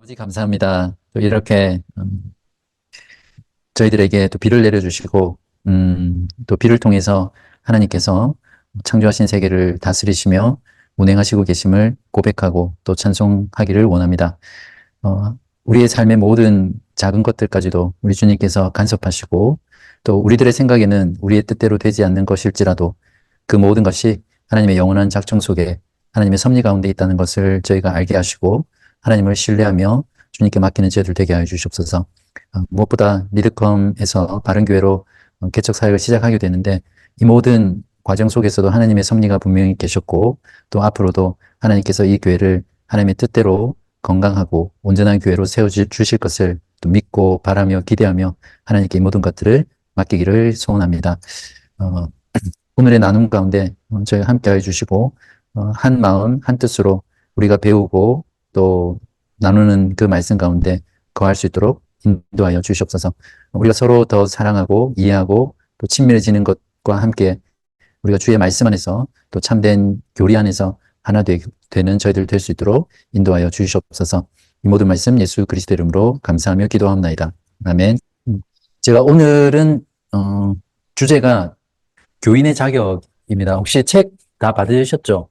아버지 감사합니다. 또 이렇게 저희들에게 또 비를 내려주시고 또 비를 통해서 하나님께서 창조하신 세계를 다스리시며 운행하시고 계심을 고백하고 또 찬송하기를 원합니다. 우리의 삶의 모든 작은 것들까지도 우리 주님께서 간섭하시고 또 우리들의 생각에는 우리의 뜻대로 되지 않는 것일지라도 그 모든 것이 하나님의 영원한 작정 속에 하나님의 섭리 가운데 있다는 것을 저희가 알게 하시고 하나님을 신뢰하며 주님께 맡기는 저희들 되게 하여 주시옵소서. 무엇보다 리드컴에서 바른교회로 개척 사역을 시작하게 되는데 이 모든 과정 속에서도 하나님의 섭리가 분명히 계셨고 또 앞으로도 하나님께서 이 교회를 하나님의 뜻대로 건강하고 온전한 교회로 세워주실 것을 또 믿고 바라며 기대하며 하나님께 이 모든 것들을 맡기기를 소원합니다. 오늘의 나눔 가운데 저희 함께 해주시고 한 마음 한 뜻으로 우리가 배우고 또 나누는 그 말씀 가운데 거할 수 있도록 인도하여 주시옵소서. 우리가 서로 더 사랑하고 이해하고 또 친밀해지는 것과 함께 우리가 주의 말씀 안에서 또 참된 교리 안에서 하나 되는 저희들 될 수 있도록 인도하여 주시옵소서. 이 모든 말씀 예수 그리스도 이름으로 감사하며 기도합나이다. 아멘. 제가 오늘은 주제가 교인의 자격입니다. 혹시 책 다 받으셨죠?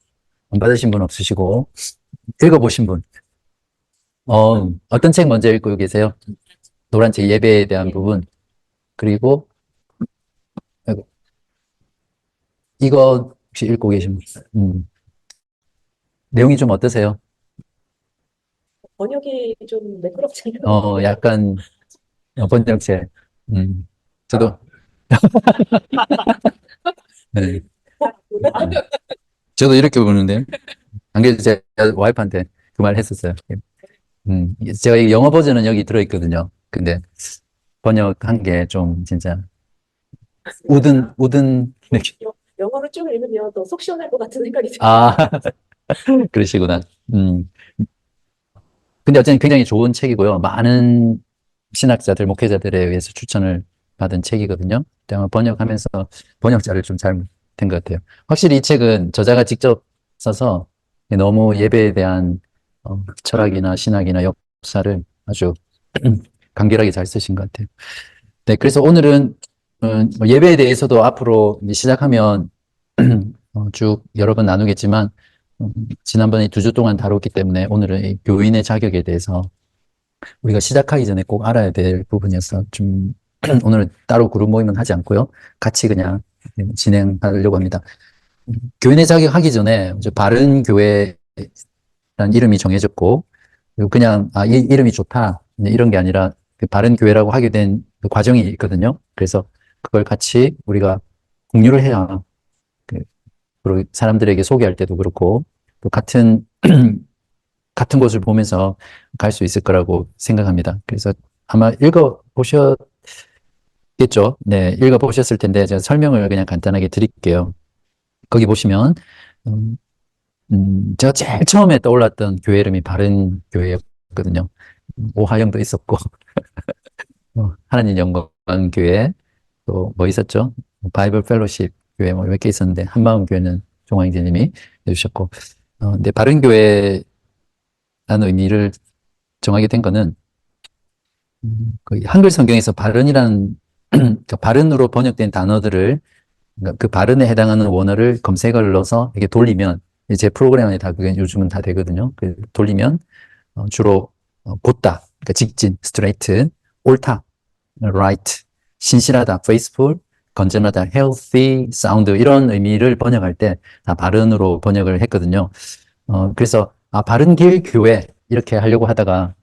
안 받으신 분 없으시고 읽어보신 분? 어떤 책 먼저 읽고 계세요? 노란 책 예배에 대한 부분. 그리고 이거 혹시 읽고 계신 분? 내용이 좀 어떠세요? 번역이 좀 매끄럽지 않아요. 약간 번역체. 저도 네. 저도 이렇게 보는데 안 그래도 제가 와이프한테 그 말 했었어요. 제가 이 영어 버전은 여기 들어있거든요. 근데 번역한 게 좀 진짜 우든 영어로 쭉 읽으면 더 속 시원할 것 같은 생각이 들어요. 아 그러시구나. 근데 어쨌든 굉장히 좋은 책이고요. 많은 신학자들, 목회자들에 의해서 추천을 받은 책이거든요. 아마 번역하면서 번역자를 좀 잘못된 것 같아요. 확실히 이 책은 저자가 직접 써서 너무 예배에 대한 철학이나 신학이나 역사를 아주 간결하게 잘 쓰신 것 같아요. 네, 그래서 오늘은 뭐 예배에 대해서도 앞으로 시작하면 쭉 여러 번 나누겠지만 지난번에 2주 동안 다뤘기 때문에 오늘은 이 교인의 자격에 대해서 우리가 시작하기 전에 꼭 알아야 될 부분이어서 좀 오늘은 따로 그룹 모임은 하지 않고요. 같이 그냥 진행하려고 합니다. 교인의 자격 하기 전에 이제 바른 교회라는 이름이 정해졌고 그리고 그냥 이 이름이 좋다 이런 게 아니라 그 바른 교회라고 하게 된 그 과정이 있거든요. 그래서 그걸 같이 우리가 공유를 해야 그리고 사람들에게 소개할 때도 그렇고 또 같은 곳을 보면서 갈 수 있을 거라고 생각합니다. 그래서 아마 읽어보셨겠죠? 네, 읽어보셨을 텐데 제가 설명을 그냥 간단하게 드릴게요. 거기 보시면 제가 제일 처음에 떠올랐던 교회 이름이 바른 교회였거든요. 오하영도 있었고 하나님 영광 교회 또 뭐 있었죠? 바이블 펠로십 교회 뭐 몇 개 있었는데 한마음 교회는 종황제님이 해주셨고 근데 바른 교회라는 의미를 정하게 된 거는 그 한글 성경에서 바른이라는 그 바른으로 번역된 단어들을 그러니까 그 바른에 해당하는 원어를 검색어를 넣어서 이렇게 돌리면 제 프로그램 안에 다 그게 요즘은 다 되거든요. 그 돌리면 주로 곧다, 그러니까 직진, 스트레이트, 옳다, right, 신실하다, faithful, 건전하다, healthy, sound 이런 의미를 번역할 때 다 바른으로 번역을 했거든요. 그래서 바른 길 교회 이렇게 하려고 하다가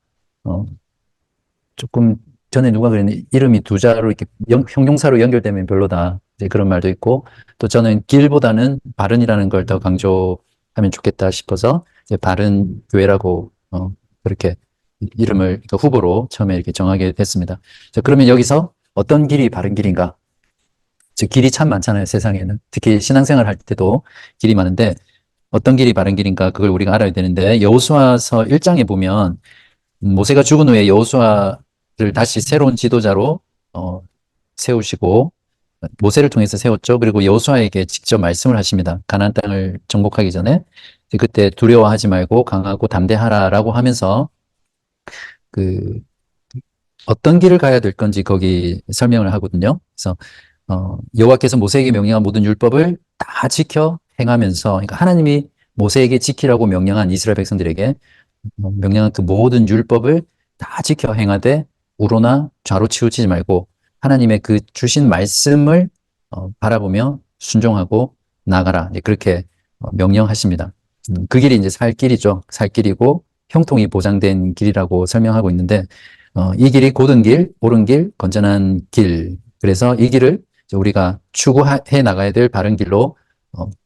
조금 전에 누가 그랬는데 이름이 두 자로 이렇게 형용사로 연결되면 별로다. 이제 그런 말도 있고 또 저는 길보다는 바른이라는 걸 더 강조하면 좋겠다 싶어서 이제 바른 교회라고 그렇게 이름을 그러니까 후보로 처음에 이렇게 정하게 됐습니다. 자, 그러면 여기서 어떤 길이 바른 길인가? 즉 길이 참 많잖아요, 세상에는. 특히 신앙생활 할 때도 길이 많은데 어떤 길이 바른 길인가 그걸 우리가 알아야 되는데 여호수아서 1장에 보면 모세가 죽은 후에 여호수아를 다시 새로운 지도자로 세우시고 모세를 통해서 세웠죠. 그리고 여호수아에게 직접 말씀을 하십니다. 가나안 땅을 정복하기 전에 그때 두려워하지 말고 강하고 담대하라라고 하면서 그 어떤 길을 가야 될 건지 거기 설명을 하거든요. 그래서 여호와께서 모세에게 명령한 모든 율법을 다 지켜 행하면서, 그러니까 하나님이 모세에게 지키라고 명령한 이스라엘 백성들에게 명령한 그 모든 율법을 다 지켜 행하되 우로나 좌로 치우치지 말고 하나님의 그 주신 말씀을 바라보며 순종하고 나가라. 이제 그렇게 명령하십니다. 그 길이 이제 살 길이죠. 살 길이고 형통이 보장된 길이라고 설명하고 있는데, 이 길이 고든 길, 옳은 길, 건전한 길. 그래서 이 길을 이제 우리가 추구해 나가야 될 바른 길로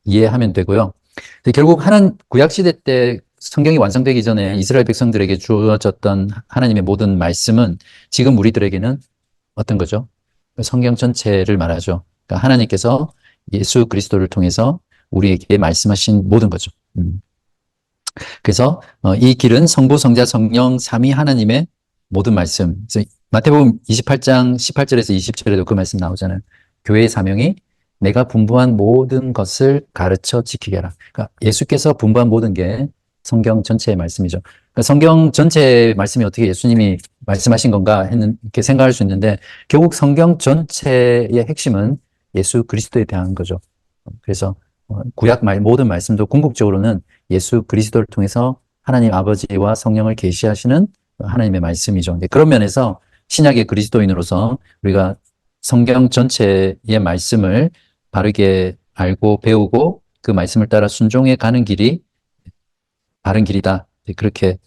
이해하면 되고요. 결국 구약 시대 때 성경이 완성되기 전에 이스라엘 백성들에게 주어졌던 하나님의 모든 말씀은 지금 우리들에게는 어떤 거죠? 성경 전체를 말하죠. 그러니까 하나님께서 예수 그리스도를 통해서 우리에게 말씀하신 모든 거죠. 그래서 이 길은 성부, 성자, 성령, 삼위 하나님의 모든 말씀. 그래서 마태복음 28장 18절에서 20절에도 그 말씀 나오잖아요. 교회의 사명이 내가 분부한 모든 것을 가르쳐 지키게 하라. 그러니까 예수께서 분부한 모든 게 성경 전체의 말씀이죠. 그러니까 성경 전체의 말씀이 어떻게 예수님이 말씀하신 건가 했는 이렇게 생각할 수 있는데, 결국 성경 전체의 핵심은 예수 그리스도에 대한 거죠. 그래서 구약 모든 말씀도 궁극적으로는 예수 그리스도를 통해서 하나님 아버지와 성령을 계시하시는 하나님의 말씀이죠. 그런 면에서 신약의 그리스도인으로서 우리가 성경 전체의 말씀을 바르게 알고 배우고 그 말씀을 따라 순종해 가는 길이 바른 길이다. 그렇게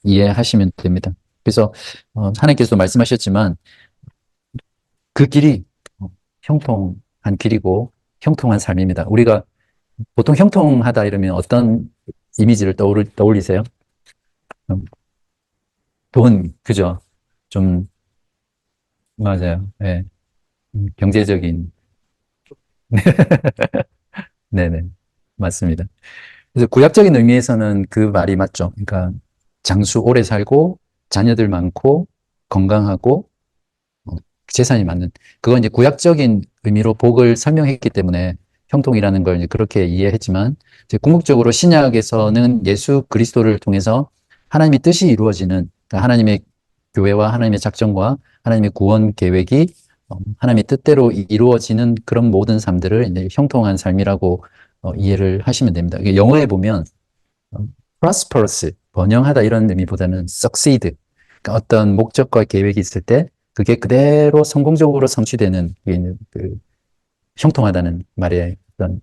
이해하시면 됩니다. 그래서 하나님께서도 말씀하셨지만 그 길이 형통한 길이고 형통한 삶입니다. 우리가 보통 형통하다 이러면 어떤 이미지를 떠올리세요? 돈, 그죠? 좀, 맞아요. 예. 경제적인. 네네. 맞습니다. 그래서 구약적인 의미에서는 그 말이 맞죠. 그러니까 장수 오래 살고, 자녀들 많고, 건강하고, 재산이 많은. 그건 이제 구약적인 의미로 복을 설명했기 때문에 형통이라는 걸 이제 그렇게 이해했지만, 이제 궁극적으로 신약에서는 예수 그리스도를 통해서 하나님의 뜻이 이루어지는, 그러니까 하나님의 교회와 하나님의 작정과 하나님의 구원 계획이 하나님의 뜻대로 이루어지는 그런 모든 삶들을 이제 형통한 삶이라고 이해를 하시면 됩니다. 이게 영어에 보면 prosperous, 번영하다 이런 의미보다는 succeed, 그러니까 어떤 목적과 계획이 있을 때 그게 그대로 성공적으로 성취되는 그 형통하다는 말의 어떤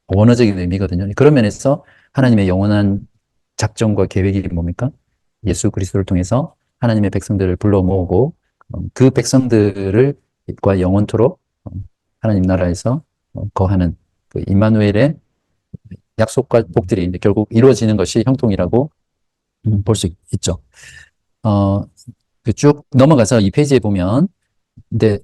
원어적인 의미거든요. 그런 면에서 하나님의 영원한 작정과 계획이 뭡니까? 예수 그리스도를 통해서 하나님의 백성들을 불러 모으고 그 백성들과 영원토록 하나님 나라에서 거하는 그 임마누엘의 약속과 복들이 이제 결국 이루어지는 것이 형통이라고 볼 수 있죠. 쭉 넘어가서 이 페이지에 보면, 근데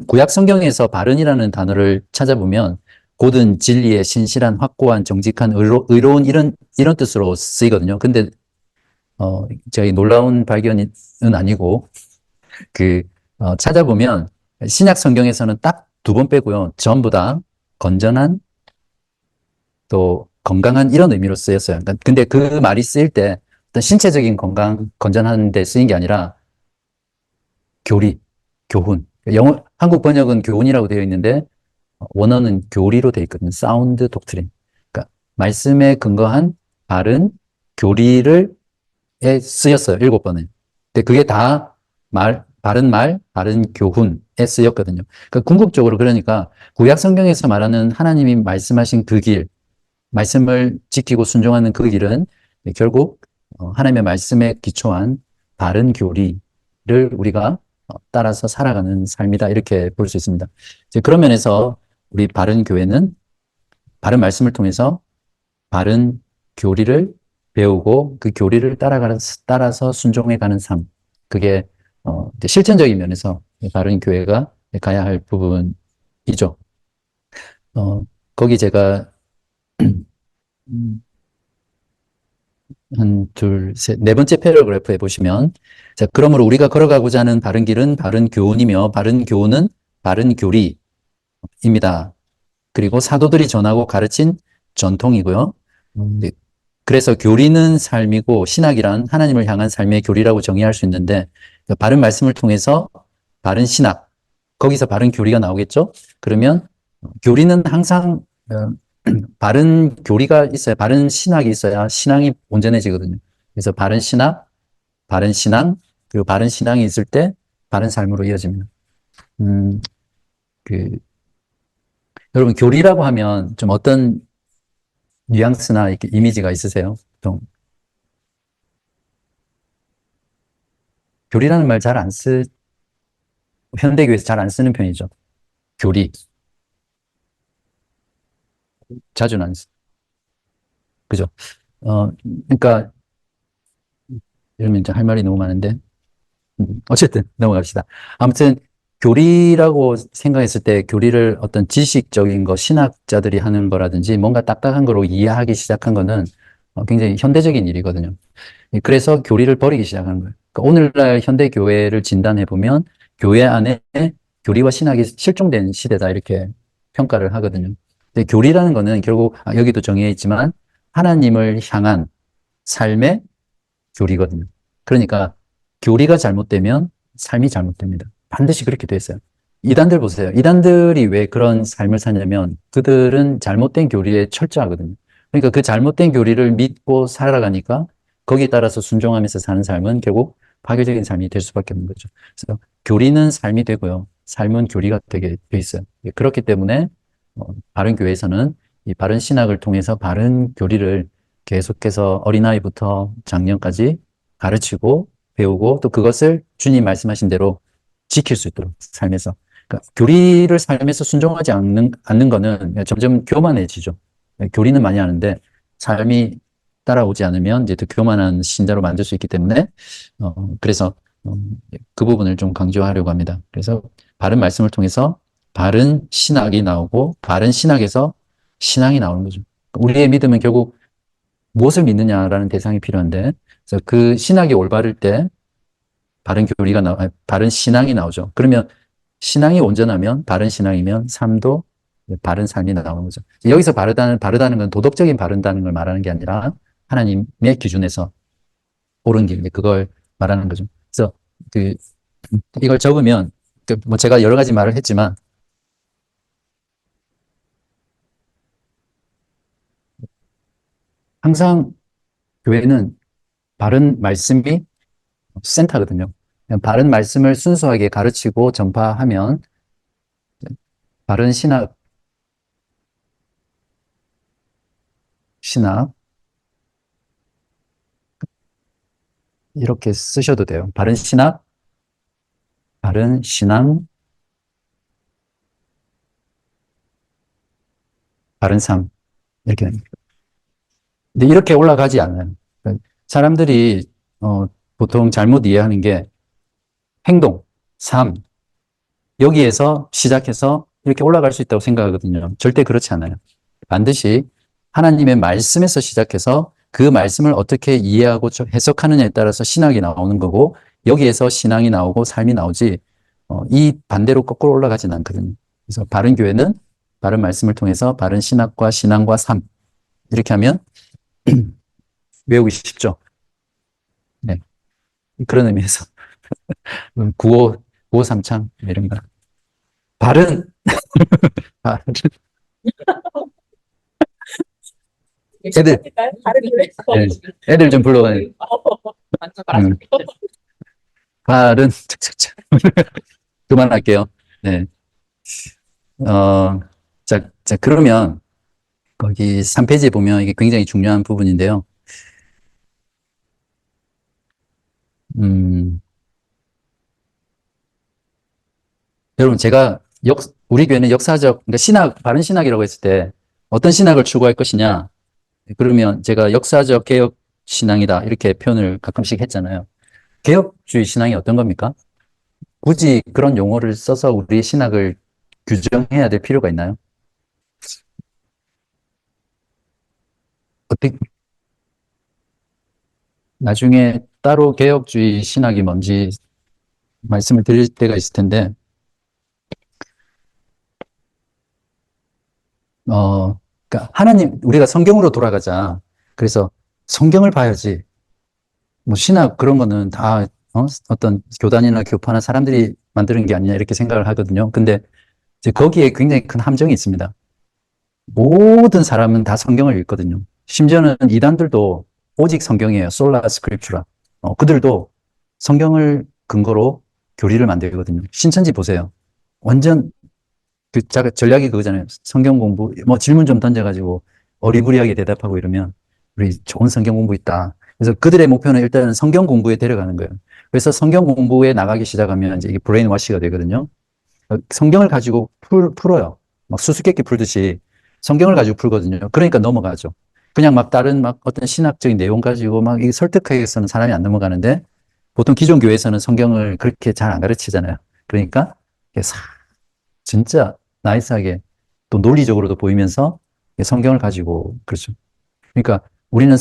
구약 성경에서 바른이라는 단어를 찾아보면 곧은 진리의 신실한, 확고한, 정직한, 의로운 이런 뜻으로 쓰이거든요. 근데 저희 놀라운 발견은 아니고 찾아보면 신약 성경에서는 딱 2번 빼고요. 전부 다 건전한, 또 건강한 이런 의미로 쓰였어요. 근데 그 말이 쓰일 때 어떤 신체적인 건강, 건전한 데 쓰인 게 아니라 교리, 교훈. 한국 번역은 교훈이라고 되어 있는데 원어는 교리로 되어 있거든요. 사운드 독트린. 그러니까 말씀에 근거한 바른 교리를 쓰였어요. 7번에. 근데 그게 다 바른 말, 바른 교훈에 쓰였거든요. 그러니까 궁극적으로 그러니까 구약 성경에서 말하는 하나님이 말씀하신 그 길, 말씀을 지키고 순종하는 그 길은 결국 하나님의 말씀에 기초한 바른 교리를 우리가 따라서 살아가는 삶이다. 이렇게 볼 수 있습니다. 이제 그런 면에서 우리 바른 교회는 바른 말씀을 통해서 바른 교리를 배우고 그 교리를 따라서 순종해가는 삶. 그게 이제 실천적인 면에서 바른 교회가 가야 할 부분이죠. 거기 제가 한, 둘, 셋, 네 번째 패러그래프에 보시면, 자, 그러므로 우리가 걸어가고자 하는 바른 길은 바른 교훈이며, 바른 교훈은 바른 교리입니다. 그리고 사도들이 전하고 가르친 전통이고요. 그래서 교리는 삶이고 신학이란 하나님을 향한 삶의 교리라고 정의할 수 있는데 바른 말씀을 통해서 바른 신학, 거기서 바른 교리가 나오겠죠? 그러면 교리는 항상 바른 교리가 있어야, 바른 신학이 있어야 신앙이 온전해지거든요. 그래서 바른 신학, 바른 신앙, 그리고 바른 신앙이 있을 때 바른 삶으로 이어집니다. 음, 그, 여러분, 교리라고 하면 좀 어떤 뉘앙스나 이렇게 이미지가 있으세요? 보통 교리라는 말 잘 안 현대교에서 잘 안 쓰는 편이죠. 교리. 자주는 안 쓰. 그죠? 그러니까, 이러면 이제 할 말이 너무 많은데, 어쨌든 넘어갑시다. 아무튼 교리라고 생각했을 때 교리를 어떤 지식적인 거, 신학자들이 하는 거라든지 뭔가 딱딱한 거로 이해하기 시작한 거는 굉장히 현대적인 일이거든요. 그래서 교리를 버리기 시작하는 거예요. 그러니까 오늘날 현대 교회를 진단해 보면 교회 안에 교리와 신학이 실종된 시대다 이렇게 평가를 하거든요. 근데 교리라는 거는 결국 여기도 정해 있지만 하나님을 향한 삶의 교리거든요. 그러니까 교리가 잘못되면 삶이 잘못됩니다. 반드시 그렇게 돼 있어요. 이단들 보세요. 이단들이 왜 그런 삶을 사냐면 그들은 잘못된 교리에 철저하거든요. 그러니까 그 잘못된 교리를 믿고 살아가니까 거기에 따라서 순종하면서 사는 삶은 결국 파괴적인 삶이 될 수밖에 없는 거죠. 그래서 교리는 삶이 되고요. 삶은 교리가 되게 돼 있어요. 그렇기 때문에 바른 교회에서는 이 바른 신학을 통해서 바른 교리를 계속해서 어린아이부터 장년까지 가르치고 배우고 또 그것을 주님 말씀하신 대로 지킬 수 있도록 삶에서. 그러니까 교리를 삶에서 순종하지 않는 거는 점점 교만해지죠. 교리는 많이 하는데 삶이 따라오지 않으면 이제 더 교만한 신자로 만들 수 있기 때문에 그래서 어, 그 부분을 좀 강조하려고 합니다. 그래서 바른 말씀을 통해서 바른 신학이 나오고 바른 신학에서 신앙이 나오는 거죠. 우리의 믿음은 결국 무엇을 믿느냐라는 대상이 필요한데 그래서 그 신학이 올바를 때 바른 교리가 바른 신앙이 나오죠. 그러면 신앙이 온전하면 바른 신앙이면 삶도 바른 삶이 나오는 거죠. 여기서 바르다는 건 도덕적인 바른다는 걸 말하는 게 아니라 하나님의 기준에서 옳은 길, 그걸 말하는 거죠. 그래서 그 이걸 적으면 뭐 제가 여러 가지 말을 했지만 항상 교회는 바른 말씀이 센터거든요. 그냥 바른 말씀을 순수하게 가르치고 전파하면 바른 신학 이렇게 쓰셔도 돼요. 바른 신학, 바른 신앙, 바른 삶 이렇게 됩니다. 근데 이렇게 올라가지 않아요. 그러니까 사람들이 보통 잘못 이해하는 게 행동, 삶 여기에서 시작해서 이렇게 올라갈 수 있다고 생각하거든요. 절대 그렇지 않아요. 반드시 하나님의 말씀에서 시작해서 그 말씀을 어떻게 이해하고 해석하느냐에 따라서 신학이 나오는 거고 여기에서 신앙이 나오고 삶이 나오지 이 반대로 거꾸로 올라가진 않거든요. 그래서 바른 교회는 바른 말씀을 통해서 바른 신학과 신앙과 삶 이렇게 하면 외우기 쉽죠. 네. 그런 의미에서 구호 삼창 이런 거. 바른 바른 애들 다른 교회에서. 네, 애들 좀 불러와요. 음, 바른 착착착 그만할게요. 네. 어, 자 그러면 거기 3페이지에 보면 이게 굉장히 중요한 부분인데요. 음, 여러분 제가 우리 교회는 역사적 그러니까 바른 신학이라고 했을 때 어떤 신학을 추구할 것이냐 그러면 제가 역사적 개혁 신앙이다 이렇게 표현을 가끔씩 했잖아요. 개혁주의 신앙이 어떤 겁니까? 굳이 그런 용어를 써서 우리의 신학을 규정해야 될 필요가 있나요? 어떻게 나중에 따로 개혁주의 신학이 뭔지 말씀을 드릴 때가 있을 텐데, 그러니까 하나님, 우리가 성경으로 돌아가자. 그래서 성경을 봐야지. 뭐 신학 그런 거는 다 어떤 교단이나 교파나 사람들이 만드는 게 아니냐 이렇게 생각을 하거든요. 근데 이제 거기에 굉장히 큰 함정이 있습니다. 모든 사람은 다 성경을 읽거든요. 심지어는 이단들도 오직 성경이에요. 솔라 스크립추라. 그들도 성경을 근거로 교리를 만들거든요. 신천지 보세요. 완전 전략이 그거잖아요. 성경 공부, 뭐 질문 좀 던져가지고 어리부리하게 대답하고 이러면 우리 좋은 성경 공부 있다. 그래서 그들의 목표는 일단은 성경 공부에 데려가는 거예요. 그래서 성경 공부에 나가기 시작하면 이제 이게 브레인 와시가 되거든요. 성경을 가지고 풀어요. 막 수수께끼 풀듯이 성경을 가지고 풀거든요. 그러니까 넘어가죠. 그냥 막 다른 막 어떤 신학적인 내용 가지고 막 이게 설득하기 위해서는 사람이 안 넘어가는데 보통 기존 교회에서는 성경을 그렇게 잘 안 가르치잖아요. 그러니까 진짜 나이스하게 또 논리적으로도 보이면서 성경을 가지고 그렇죠. 그러니까 우리는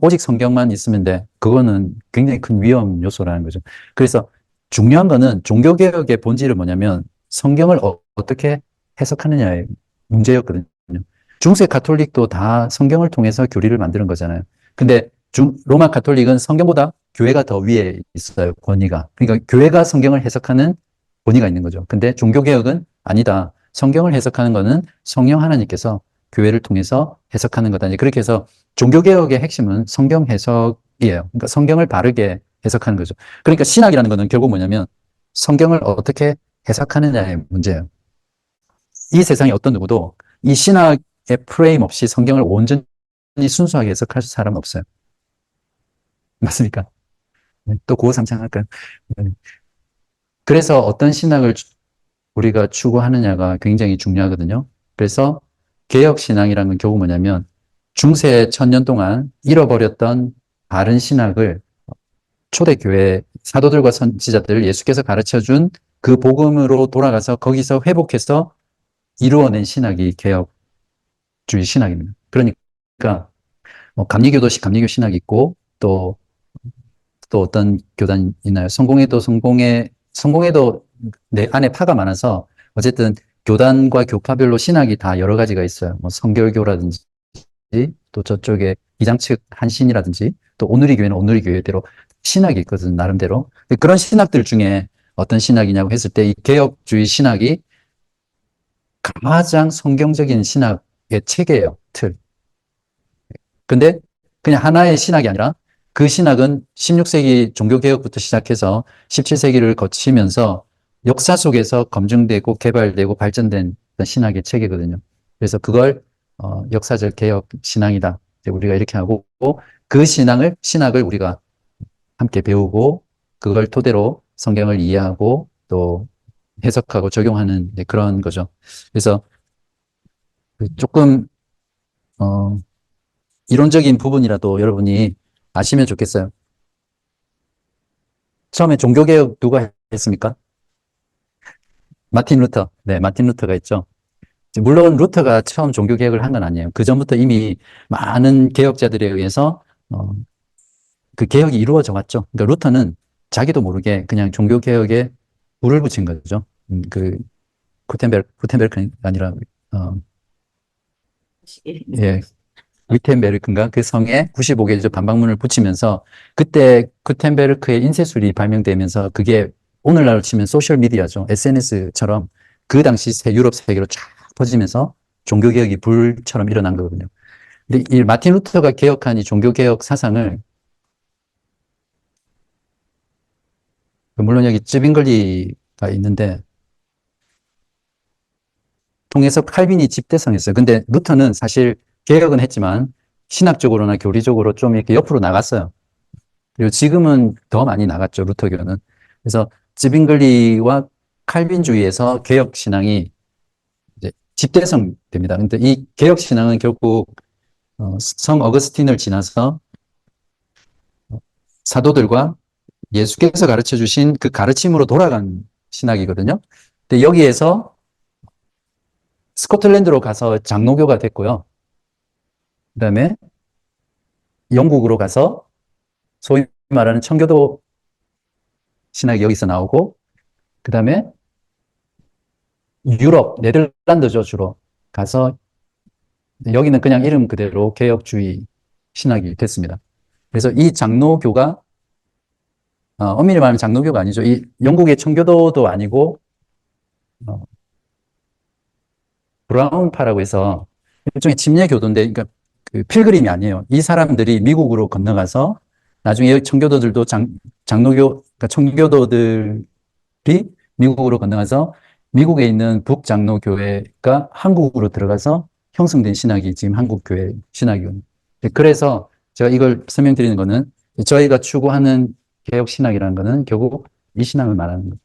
오직 성경만 있으면 돼. 그거는 굉장히 큰 위험 요소라는 거죠. 그래서 중요한 거는 종교개혁의 본질은 뭐냐면 성경을 어떻게 해석하느냐의 문제였거든요. 중세 가톨릭도 다 성경을 통해서 교리를 만드는 거잖아요. 근데 로마 가톨릭은 성경보다 교회가 더 위에 있어요, 권위가. 그러니까 교회가 성경을 해석하는 권위가 있는 거죠. 근데 종교개혁은 아니다. 성경을 해석하는 거는 성령 하나님께서 교회를 통해서 해석하는 거다. 그렇게 해서 종교개혁의 핵심은 성경 해석이에요. 그러니까 성경을 바르게 해석하는 거죠. 그러니까 신학이라는 거는 결국 뭐냐면 성경을 어떻게 해석하느냐의 문제예요. 이 세상에 어떤 누구도 이 신학의 프레임 없이 성경을 온전히 순수하게 해석할 사람은 없어요. 맞습니까? 또 고우상창할까요? 그래서 어떤 신학을 우리가 추구하느냐가 굉장히 중요하거든요. 그래서 개혁신앙이라는 건 결국 뭐냐면 중세 1000년 동안 잃어버렸던 바른 신학을 초대교회 사도들과 선지자들 예수께서 가르쳐준 그 복음으로 돌아가서 거기서 회복해서 이루어낸 신학이 개혁주의 신학입니다. 그러니까 뭐 감리교도식 감리교 신학이 있고 또 어떤 교단이 있나요? 성공회도 내 안에 파가 많아서 어쨌든 교단과 교파별로 신학이 다 여러 가지가 있어요. 뭐 성결교라든지 또 저쪽에 이장 측 한신이라든지 또 오누리 교회는 오누리 교회대로 신학이 있거든 나름대로. 그런 신학들 중에 어떤 신학이냐고 했을 때 이 개혁주의 신학이 가장 성경적인 신학의 체계예요. 틀. 근데 그냥 하나의 신학이 아니라 그 신학은 16세기 종교개혁부터 시작해서 17세기를 거치면서 역사 속에서 검증되고 개발되고 발전된 신학의 체계거든요. 그래서 그걸 역사적 개혁 신앙이다. 우리가 이렇게 하고 그 신학을 우리가 함께 배우고 그걸 토대로 성경을 이해하고 또 해석하고 적용하는 그런 거죠. 그래서 조금 어, 이론적인 부분이라도 여러분이 아시면 좋겠어요. 처음에 종교개혁 누가 했습니까? 마틴 루터. 네, 마틴 루터가 했죠. 물론 루터가 처음 종교개혁을 한 건 아니에요. 그 전부터 이미 많은 개혁자들에 의해서 그 개혁이 이루어져 왔죠. 그러니까 루터는 자기도 모르게 그냥 종교개혁에 불을 붙인 거죠. 그 구텐베르크가 아니라 예, 위텐베르크인가 그 성에 95개조 반박문을 붙이면서 그때 구텐베르크의 인쇄술이 발명되면서 그게 오늘날로 치면 소셜 미디어죠. SNS처럼 그 당시 유럽 세계로 쫙 퍼지면서 종교개혁이 불처럼 일어난 거거든요. 근데 이 마틴 루터가 개혁한 이 종교개혁 사상을 물론 여기 쯔빙글리가 있는데 통해서 칼빈이 집대성했어요. 근데 루터는 사실 개혁은 했지만 신학적으로나 교리적으로 좀 이렇게 옆으로 나갔어요. 그리고 지금은 더 많이 나갔죠, 루터교는. 그래서 즈빙글리와 칼빈주의에서 개혁신앙이 이제 집대성 됩니다. 근데 이 개혁신앙은 결국 성 어거스틴을 지나서 사도들과 예수께서 가르쳐 주신 그 가르침으로 돌아간 신학이거든요. 근데 여기에서 스코틀랜드로 가서 장로교가 됐고요. 그 다음에 영국으로 가서 소위 말하는 청교도 신학이 여기서 나오고, 그 다음에 유럽, 네덜란드죠, 주로. 가서, 여기는 그냥 이름 그대로 개혁주의 신학이 됐습니다. 그래서 이 장로교가 엄밀히 말하면 장로교가 아니죠. 이 영국의 청교도도 아니고 어, 브라운파라고 해서 일종의 침례교도인데, 그러니까 그 필그림이 아니에요. 이 사람들이 미국으로 건너가서 나중에 청교도들도 장로교, 그러니까 청교도들이 미국으로 건너가서 미국에 있는 북장로교회가 한국으로 들어가서 형성된 신학이 지금 한국교회 신학이거든요. 그래서 제가 이걸 설명드리는 거는 저희가 추구하는 개혁 신학이라는 거는 결국 이 신학을 말하는 거예요.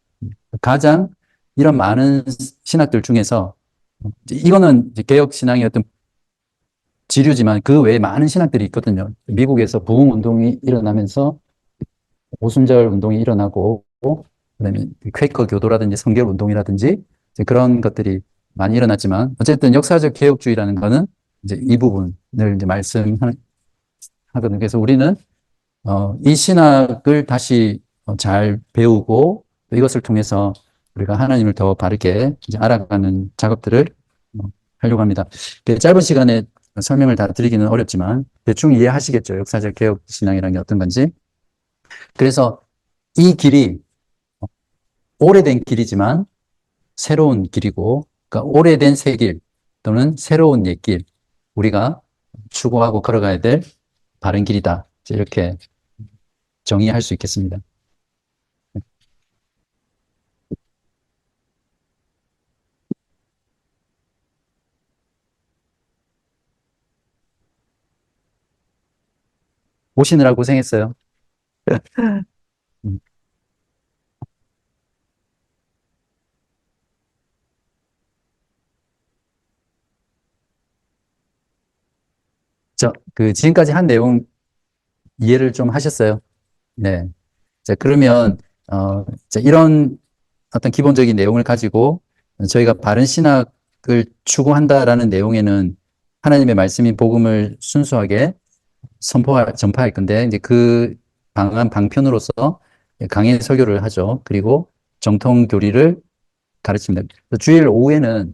가장 이런 많은 신학들 중에서 이거는 이제 개혁 신앙의 어떤 지류지만 그 외에 많은 신학들이 있거든요. 미국에서 부흥 운동이 일어나면서 오순절 운동이 일어나고, 그다음에 퀘이커 교도라든지 성결 운동이라든지 이제 그런 것들이 많이 일어났지만, 어쨌든 역사적 개혁주의라는 거는 이제 이 부분을 이제 말씀하거든요. 그래서 우리는 이 신학을 다시 잘 배우고 또 이것을 통해서 우리가 하나님을 더 바르게 이제 알아가는 작업들을 하려고 합니다. 짧은 시간에 설명을 다 드리기는 어렵지만 대충 이해하시겠죠. 역사적 개혁 신앙이라는 게 어떤 건지. 그래서 이 길이 오래된 길이지만 새로운 길이고, 그러니까 오래된 새 길 또는 새로운 옛길, 우리가 추구하고 걸어가야 될 바른 길이다. 이렇게 정의할 수 있겠습니다. 오시느라 고생했어요. 음. 지금까지 한 내용 이해를 좀 하셨어요? 네. 자, 그러면, 자, 이런 어떤 기본적인 내용을 가지고 저희가 바른 신학을 추구한다라는 내용에는 하나님의 말씀인 복음을 순수하게 전파할 건데, 이제 그 방편으로서 강의 설교를 하죠. 그리고 정통 교리를 가르칩니다. 주일 오후에는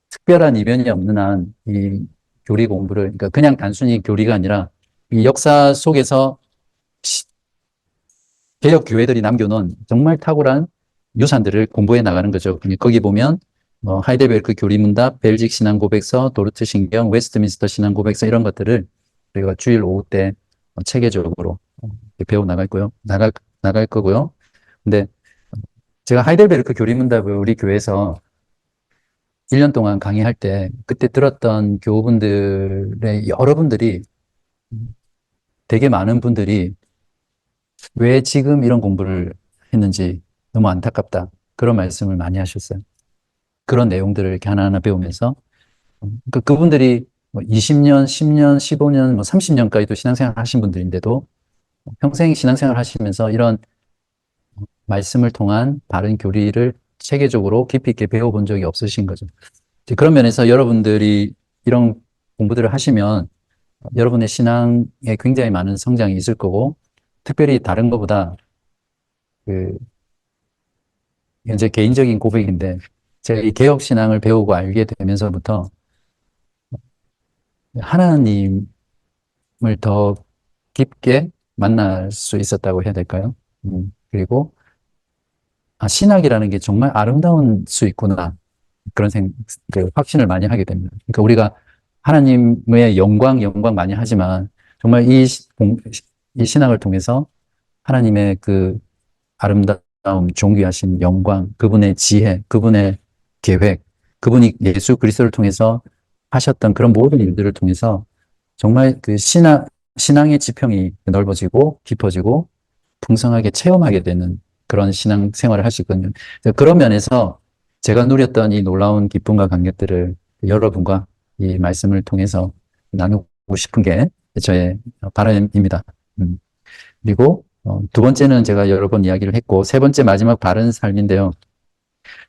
특별한 이변이 없는 한 이 교리 공부를, 그러니까 그냥 단순히 교리가 아니라 이 역사 속에서 개혁 교회들이 남겨놓은 정말 탁월한 유산들을 공부해 나가는 거죠. 거기 보면 하이델베르크 교리문답, 벨직 신앙 고백서, 도르트 신경, 웨스트민스터 신앙 고백서 이런 것들을 우리가 주일 오후 때 체계적으로 배워 나갈 거고요. 근데 제가 하이델베르크 교리문답을 우리 교회에서 1년 동안 강의할 때 그때 들었던 교우분들의 여러분들이, 되게 많은 분들이 왜 지금 이런 공부를 했는지 너무 안타깝다, 그런 말씀을 많이 하셨어요. 그런 내용들을 이렇게 하나하나 배우면서 그분들이 20년, 10년, 15년, 30년까지도 신앙생활 하신 분들인데도 평생 신앙생활 하시면서 이런 말씀을 통한 바른 교리를 체계적으로 깊이 있게 배워본 적이 없으신 거죠. 그런 면에서 여러분들이 이런 공부들을 하시면 여러분의 신앙에 굉장히 많은 성장이 있을 거고, 특별히 다른 것보다 그 현재 개인적인 고백인데, 제가 이 개혁 신앙을 배우고 알게 되면서부터 하나님을 더 깊게 만날 수 있었다고 해야 될까요? 그리고 신학이라는 게 정말 아름다운 수 있구나, 그런 그 확신을 많이 하게 됩니다. 그러니까 우리가 하나님의 영광 많이 하지만 정말 이 신학을 통해서 하나님의 그 아름다움, 존귀하신 영광, 그분의 지혜, 그분의 계획, 그분이 예수 그리스도를 통해서 하셨던 그런 모든 일들을 통해서 정말 그 신앙의 지평이 넓어지고 깊어지고 풍성하게 체험하게 되는 그런 신앙 생활을 할 수 있거든요. 그런 면에서 제가 누렸던 이 놀라운 기쁨과 감격들을 여러분과 이 말씀을 통해서 나누고 싶은 게 저의 바람입니다. 그리고 두 번째는 제가 여러 번 이야기를 했고, 세 번째 마지막 바른 삶인데요.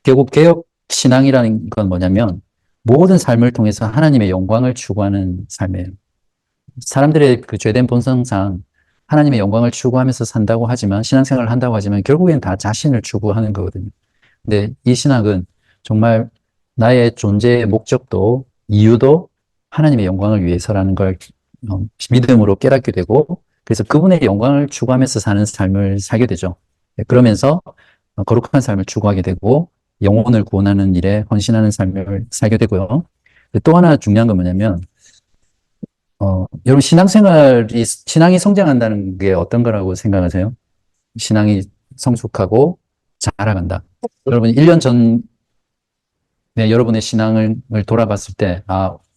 결국 개혁 신앙이라는 건 뭐냐면 모든 삶을 통해서 하나님의 영광을 추구하는 삶이에요. 사람들의 그 죄된 본성상 하나님의 영광을 추구하면서 산다고 하지만, 신앙생활을 한다고 하지만 결국엔 다 자신을 추구하는 거거든요. 근데 이 신학은 정말 나의 존재의 목적도 이유도 하나님의 영광을 위해서라는 걸 믿음으로 깨닫게 되고, 그래서 그분의 영광을 추구하면서 사는 삶을 살게 되죠. 네, 그러면서 거룩한 삶을 추구하게 되고, 영혼을 구원하는 일에 헌신하는 삶을 살게 되고요. 또 하나 중요한 건 뭐냐면, 여러분 신앙이 성장한다는 게 어떤 거라고 생각하세요? 신앙이 성숙하고 자라간다. 여러분 1년 전 여러분의 신앙을 돌아봤을 때,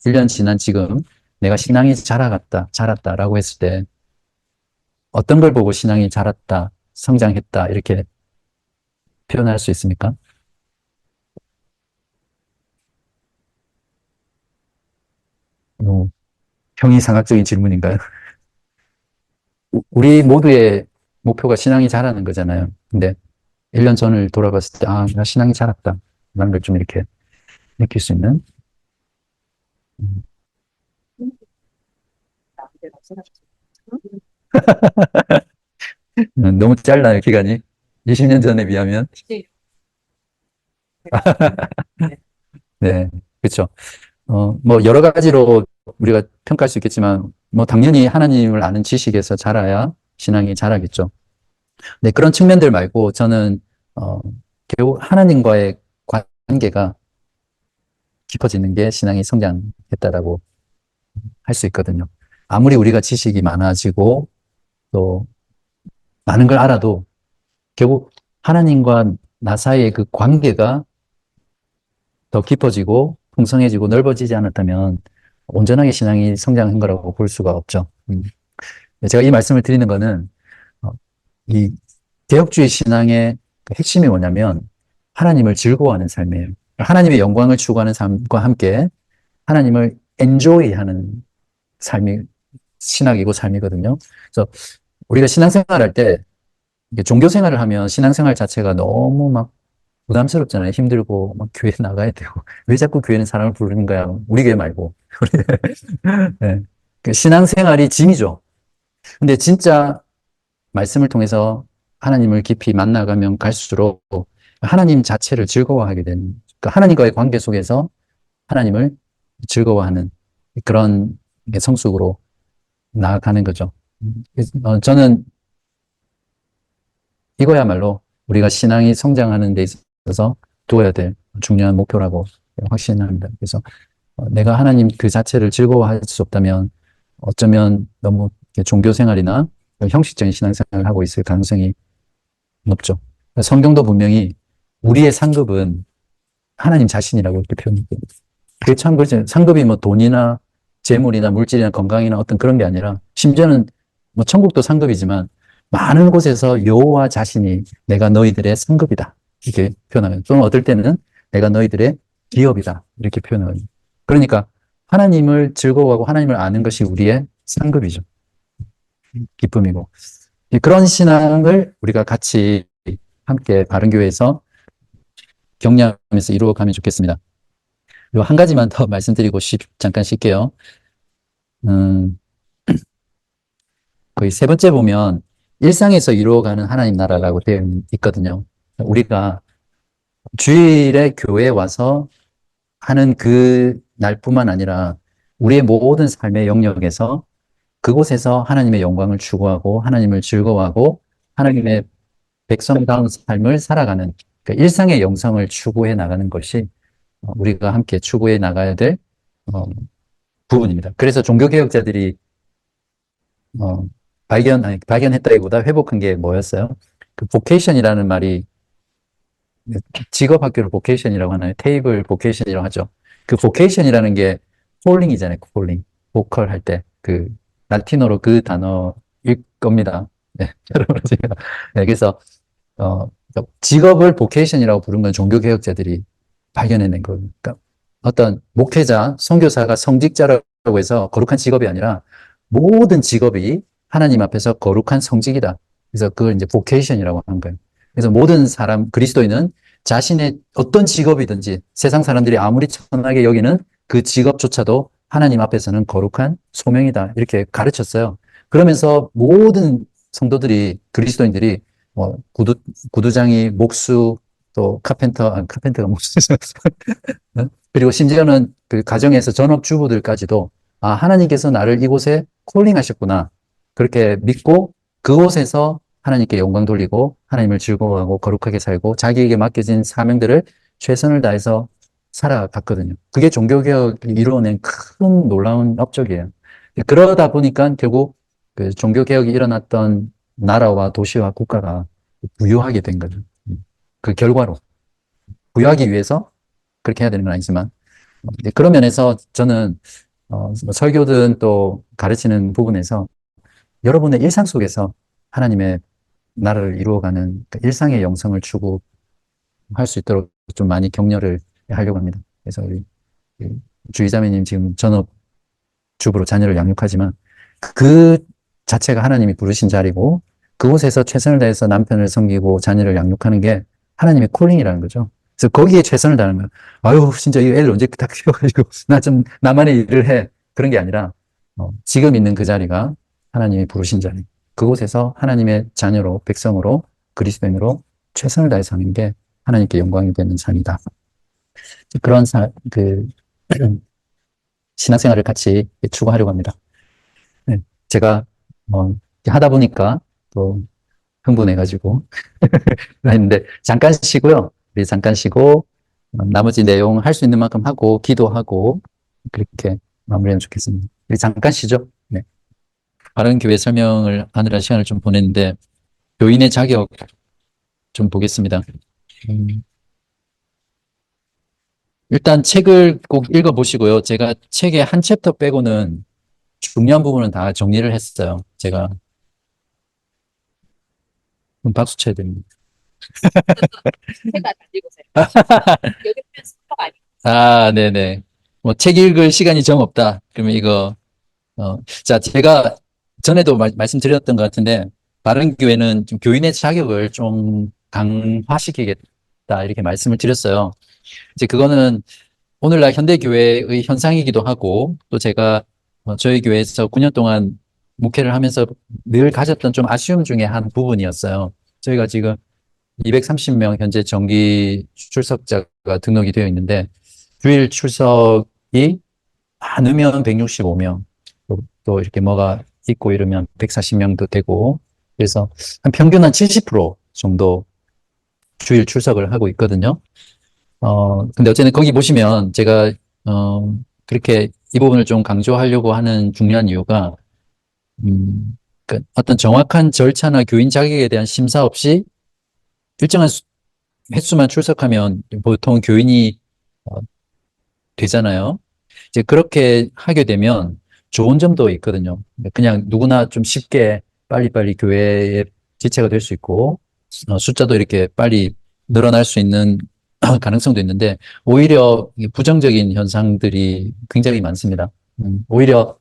1년 지난 지금 내가 신앙이 자랐다라고 했을 때 어떤 걸 보고 신앙이 자랐다, 성장했다 이렇게 표현할 수 있습니까? 뭐, 형이상학적인 질문인가요? 우리 모두의 목표가 신앙이 자라는 거잖아요. 근데 1년 전을 돌아봤을 때, 나 신앙이 자랐다. 라는 걸 좀 이렇게 느낄 수 있는. 음, 너무 짧나요, 기간이? 20년 전에 비하면? 네, 그렇죠. 뭐, 여러 가지로 우리가 평가할 수 있겠지만, 뭐, 당연히 하나님을 아는 지식에서 자라야 신앙이 자라겠죠. 네, 그런 측면들 말고 저는, 어, 결국 하나님과의 관계가 깊어지는 게 신앙이 성장했다라고 할 수 있거든요. 아무리 우리가 지식이 많아지고 또 많은 걸 알아도 결국 하나님과 나 사이의 그 관계가 더 깊어지고 풍성해지고 넓어지지 않았다면 온전하게 신앙이 성장한 거라고 볼 수가 없죠. 제가 이 말씀을 드리는 거는 어, 이 개혁주의 신앙의 그 핵심이 뭐냐면 하나님을 즐거워하는 삶이에요. 하나님의 영광을 추구하는 삶과 함께 하나님을 엔조이하는 삶이 신학이고 삶이거든요. 그래서 우리가 신앙생활 할 때 종교 생활을 하면 신앙생활 자체가 너무 막 부담스럽잖아요. 힘들고 막 교회 나가야 되고 왜 자꾸 교회는 사람을 부르는 거야? 우리 교회 말고. 네. 그 신앙생활이 짐이죠. 근데 진짜 말씀을 통해서 하나님을 깊이 만나가면 갈수록 하나님 자체를 즐거워하게 되는, 그러니까 하나님과의 관계 속에서 하나님을 즐거워하는 그런 성숙으로 나아가는 거죠. 저는 이거야말로 우리가 신앙이 성장하는 데 있어서 두어야 될 중요한 목표라고 확신합니다. 그래서 내가 하나님 그 자체를 즐거워할 수 없다면 어쩌면 너무 종교 생활이나 형식적인 신앙생활을 하고 있을 가능성이 높죠. 성경도 분명히 우리의 상급은 하나님 자신이라고 이렇게 표현합니다. 그게 참 그렇죠. 상급이 뭐 돈이나 재물이나 물질이나 건강이나 어떤 그런 게 아니라 심지어는 뭐 천국도 상급이지만 많은 곳에서 여호와 자신이 내가 너희들의 상급이다. 이렇게 표현하면 또는 어떨 때는 내가 너희들의 기업이다. 이렇게 표현하거든요. 그러니까 하나님을 즐거워하고 하나님을 아는 것이 우리의 상급이죠. 기쁨이고. 그런 신앙을 우리가 같이 함께 바른교회에서 격려하면서 이루어가면 좋겠습니다. 그리고 한 가지만 더 말씀드리고 잠깐 쉴게요. 음, 거의 세 번째 보면 일상에서 이루어가는 하나님 나라라고 되어 있거든요. 우리가 주일에 교회에 와서 하는 그 날뿐만 아니라 우리의 모든 삶의 영역에서 그곳에서 하나님의 영광을 추구하고 하나님을 즐거워하고 하나님의 백성다운 삶을 살아가는 그러니까 일상의 영성을 추구해 나가는 것이 우리가 함께 추구해 나가야 될 부분입니다. 그래서 종교개혁자들이 발견했다기보다 회복한 게 뭐였어요? 그 보케이션이라는 말이 직업학교를 보케이션이라고 하나요? 테이블 보케이션이라고 하죠. 그 보케이션이라는 게 콜링이잖아요. 콜링. 보컬 할 때 그 라틴어로 그 단어일 겁니다. 네, 여러분 제가 네, 그래서 직업을 보케이션이라고 부른 건 종교개혁자들이 발견해낸 거예요. 그러니까 어떤 목회자, 선교사가 성직자라고 해서 거룩한 직업이 아니라 모든 직업이 하나님 앞에서 거룩한 성직이다. 그래서 그걸 이제 보케이션이라고 하는 거예요. 그래서 모든 사람, 그리스도인은 자신의 어떤 직업이든지 세상 사람들이 아무리 천하게 여기는 그 직업조차도 하나님 앞에서는 거룩한 소명이다. 이렇게 가르쳤어요. 그러면서 모든 성도들이, 그리스도인들이 구두장이, 목수, 또 카펜터가 목수. 그리고 심지어는 그 가정에서 전업주부들까지도 하나님께서 나를 이곳에 콜링 하셨구나. 그렇게 믿고 그곳에서 하나님께 영광 돌리고 하나님을 즐거워하고 거룩하게 살고 자기에게 맡겨진 사명들을 최선을 다해서 살아갔거든요. 그게 종교개혁이 이루어낸 큰 놀라운 업적이에요. 그러다 보니까 결국 그 종교개혁이 일어났던 나라와 도시와 국가가 부유하게 된 거죠. 그 결과로. 부유하기 위해서 그렇게 해야 되는 건 아니지만. 그런 면에서 저는 뭐 설교든 또 가르치는 부분에서 여러분의 일상 속에서 하나님의 나라를 이루어가는 그 일상의 영성을 추구할 수 있도록 좀 많이 격려를 하려고 합니다. 그래서 우리 주의자매님 지금 전업주부로 자녀를 양육하지만 그 자체가 하나님이 부르신 자리고 그곳에서 최선을 다해서 남편을 섬기고 자녀를 양육하는 게 하나님의 콜링이라는 거죠. 그래서 거기에 최선을 다하는 거예요. 아유, 진짜 이 애들 언제 다 키워가지고 나 좀 나만의 일을 해. 그런 게 아니라 지금 있는 그 자리가 하나님이 부르신 자리. 그곳에서 하나님의 자녀로 백성으로 그리스도인으로 최선을 다해서 하는 게 하나님께 영광이 되는 삶이다. 그런 신앙생활을 같이 추구하려고 합니다. 네, 제가 하다 보니까 또 흥분해가지고 했는데 잠깐 쉬고요. 우리 잠깐 쉬고 나머지 내용 할 수 있는 만큼 하고 기도하고 그렇게 마무리하면 좋겠습니다. 우리 잠깐 쉬죠. 네. 바른 교회 설명을 하느라 시간을 좀 보냈는데 교인의 자격 좀 보겠습니다. 일단 책을 꼭 읽어보시고요. 제가 책의 한 챕터 빼고는 중요한 부분은 다 정리를 했어요. 제가 박수 쳐야 됩니다. 제가 안 읽으세요. 여기 보면 스포가 아니에요. 아, 네네. 뭐 책 읽을 시간이 정 없다. 그러면 이거 자, 제가 전에도 말씀드렸던 것 같은데 바른 교회는 좀 교인의 자격을 좀 강화시키겠다 이렇게 말씀을 드렸어요. 이제 그거는 오늘날 현대교회의 현상이기도 하고 또 제가 저희 교회에서 9년 동안 목회를 하면서 늘 가졌던 좀 아쉬움 중에 한 부분이었어요. 저희가 지금 230명 현재 정기 출석자가 등록이 되어 있는데 주일 출석이 많으면 165명 또 이렇게 뭐가 있고 이러면 140명도 되고 그래서 한 평균 한 70% 정도 주일 출석을 하고 있거든요. 근데 어쨌든 거기 보시면 제가, 그렇게 이 부분을 좀 강조하려고 하는 중요한 이유가, 그 어떤 정확한 절차나 교인 자격에 대한 심사 없이 일정한 횟수만 출석하면 보통 교인이 되잖아요. 이제 그렇게 하게 되면 좋은 점도 있거든요. 그냥 누구나 좀 쉽게 빨리빨리 교회에 지체가 될 수 있고, 숫자도 이렇게 빨리 늘어날 수 있는 가능성도 있는데, 오히려 부정적인 현상들이 굉장히 많습니다. 오히려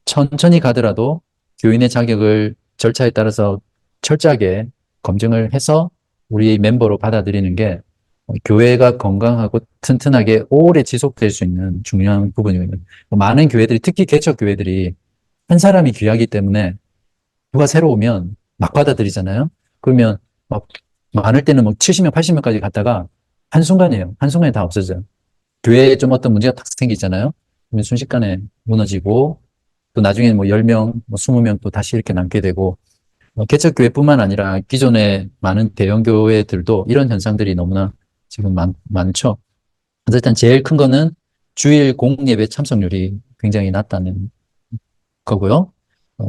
천천히 가더라도 교인의 자격을 절차에 따라서 철저하게 검증을 해서 우리 멤버로 받아들이는 게 교회가 건강하고 튼튼하게 오래 지속될 수 있는 중요한 부분이거든요. 많은 교회들이, 특히 개척 교회들이 한 사람이 귀하기 때문에 누가 새로 오면 막 받아들이잖아요. 그러면 막 많을 때는 뭐 70명, 80명까지 갔다가 한순간이에요. 한순간에 다 없어져요. 교회에 좀 어떤 문제가 탁 생기잖아요. 그러면 순식간에 무너지고 또 나중에는 뭐 10명, 뭐 20명 또 다시 이렇게 남게 되고 개척교회뿐만 아니라 기존의 많은 대형 교회들도 이런 현상들이 너무나 지금 많죠. 그래서 일단 제일 큰 거는 주일 공예배 참석률이 굉장히 낮다는 거고요.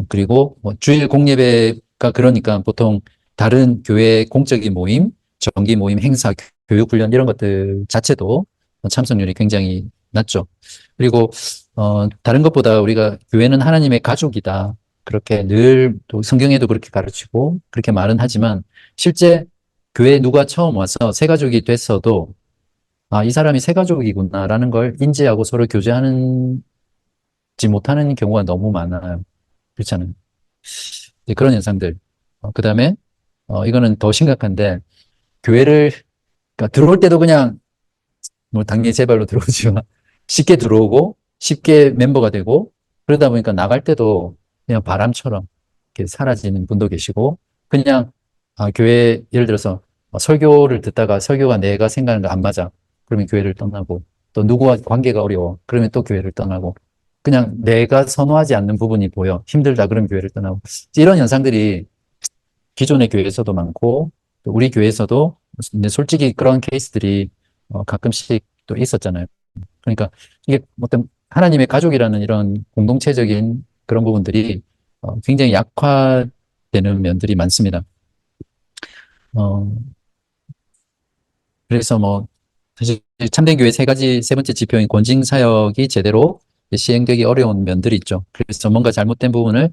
그리고 뭐 주일 공예배가 그러니까 보통 다른 교회 공적인 모임, 정기 모임, 행사, 교육 훈련 이런 것들 자체도 참석률이 굉장히 낮죠. 그리고 다른 것보다 우리가 교회는 하나님의 가족이다. 그렇게 늘 또 성경에도 그렇게 가르치고 그렇게 말은 하지만 실제 교회에 누가 처음 와서 새 가족이 됐어도 이 사람이 새 가족이구나라는 걸 인지하고 서로 교제하지 못하는 경우가 너무 많아요. 그렇잖아요. 이제 그런 현상들. 그 다음에 이거는 더 심각한데 교회를 그러니까 들어올 때도 그냥 뭐 당연히 제 발로 들어오지만 쉽게 들어오고 쉽게 멤버가 되고 그러다 보니까 나갈 때도 그냥 바람처럼 이렇게 사라지는 분도 계시고 그냥 교회 예를 들어서 설교를 듣다가 설교가 내가 생각하는 거 안 맞아 그러면 교회를 떠나고 또 누구와 관계가 어려워 그러면 또 교회를 떠나고 그냥 내가 선호하지 않는 부분이 보여. 힘들다 그런 교회를 떠나고. 이런 현상들이 기존의 교회에서도 많고, 또 우리 교회에서도 근데 솔직히 그런 케이스들이 가끔씩 또 있었잖아요. 그러니까 이게 어떤 하나님의 가족이라는 이런 공동체적인 그런 부분들이 굉장히 약화되는 면들이 많습니다. 어, 그래서 뭐 사실 참된 교회 세 번째 지표인 권징 사역이 제대로 시행되기 어려운 면들이 있죠. 그래서 뭔가 잘못된 부분을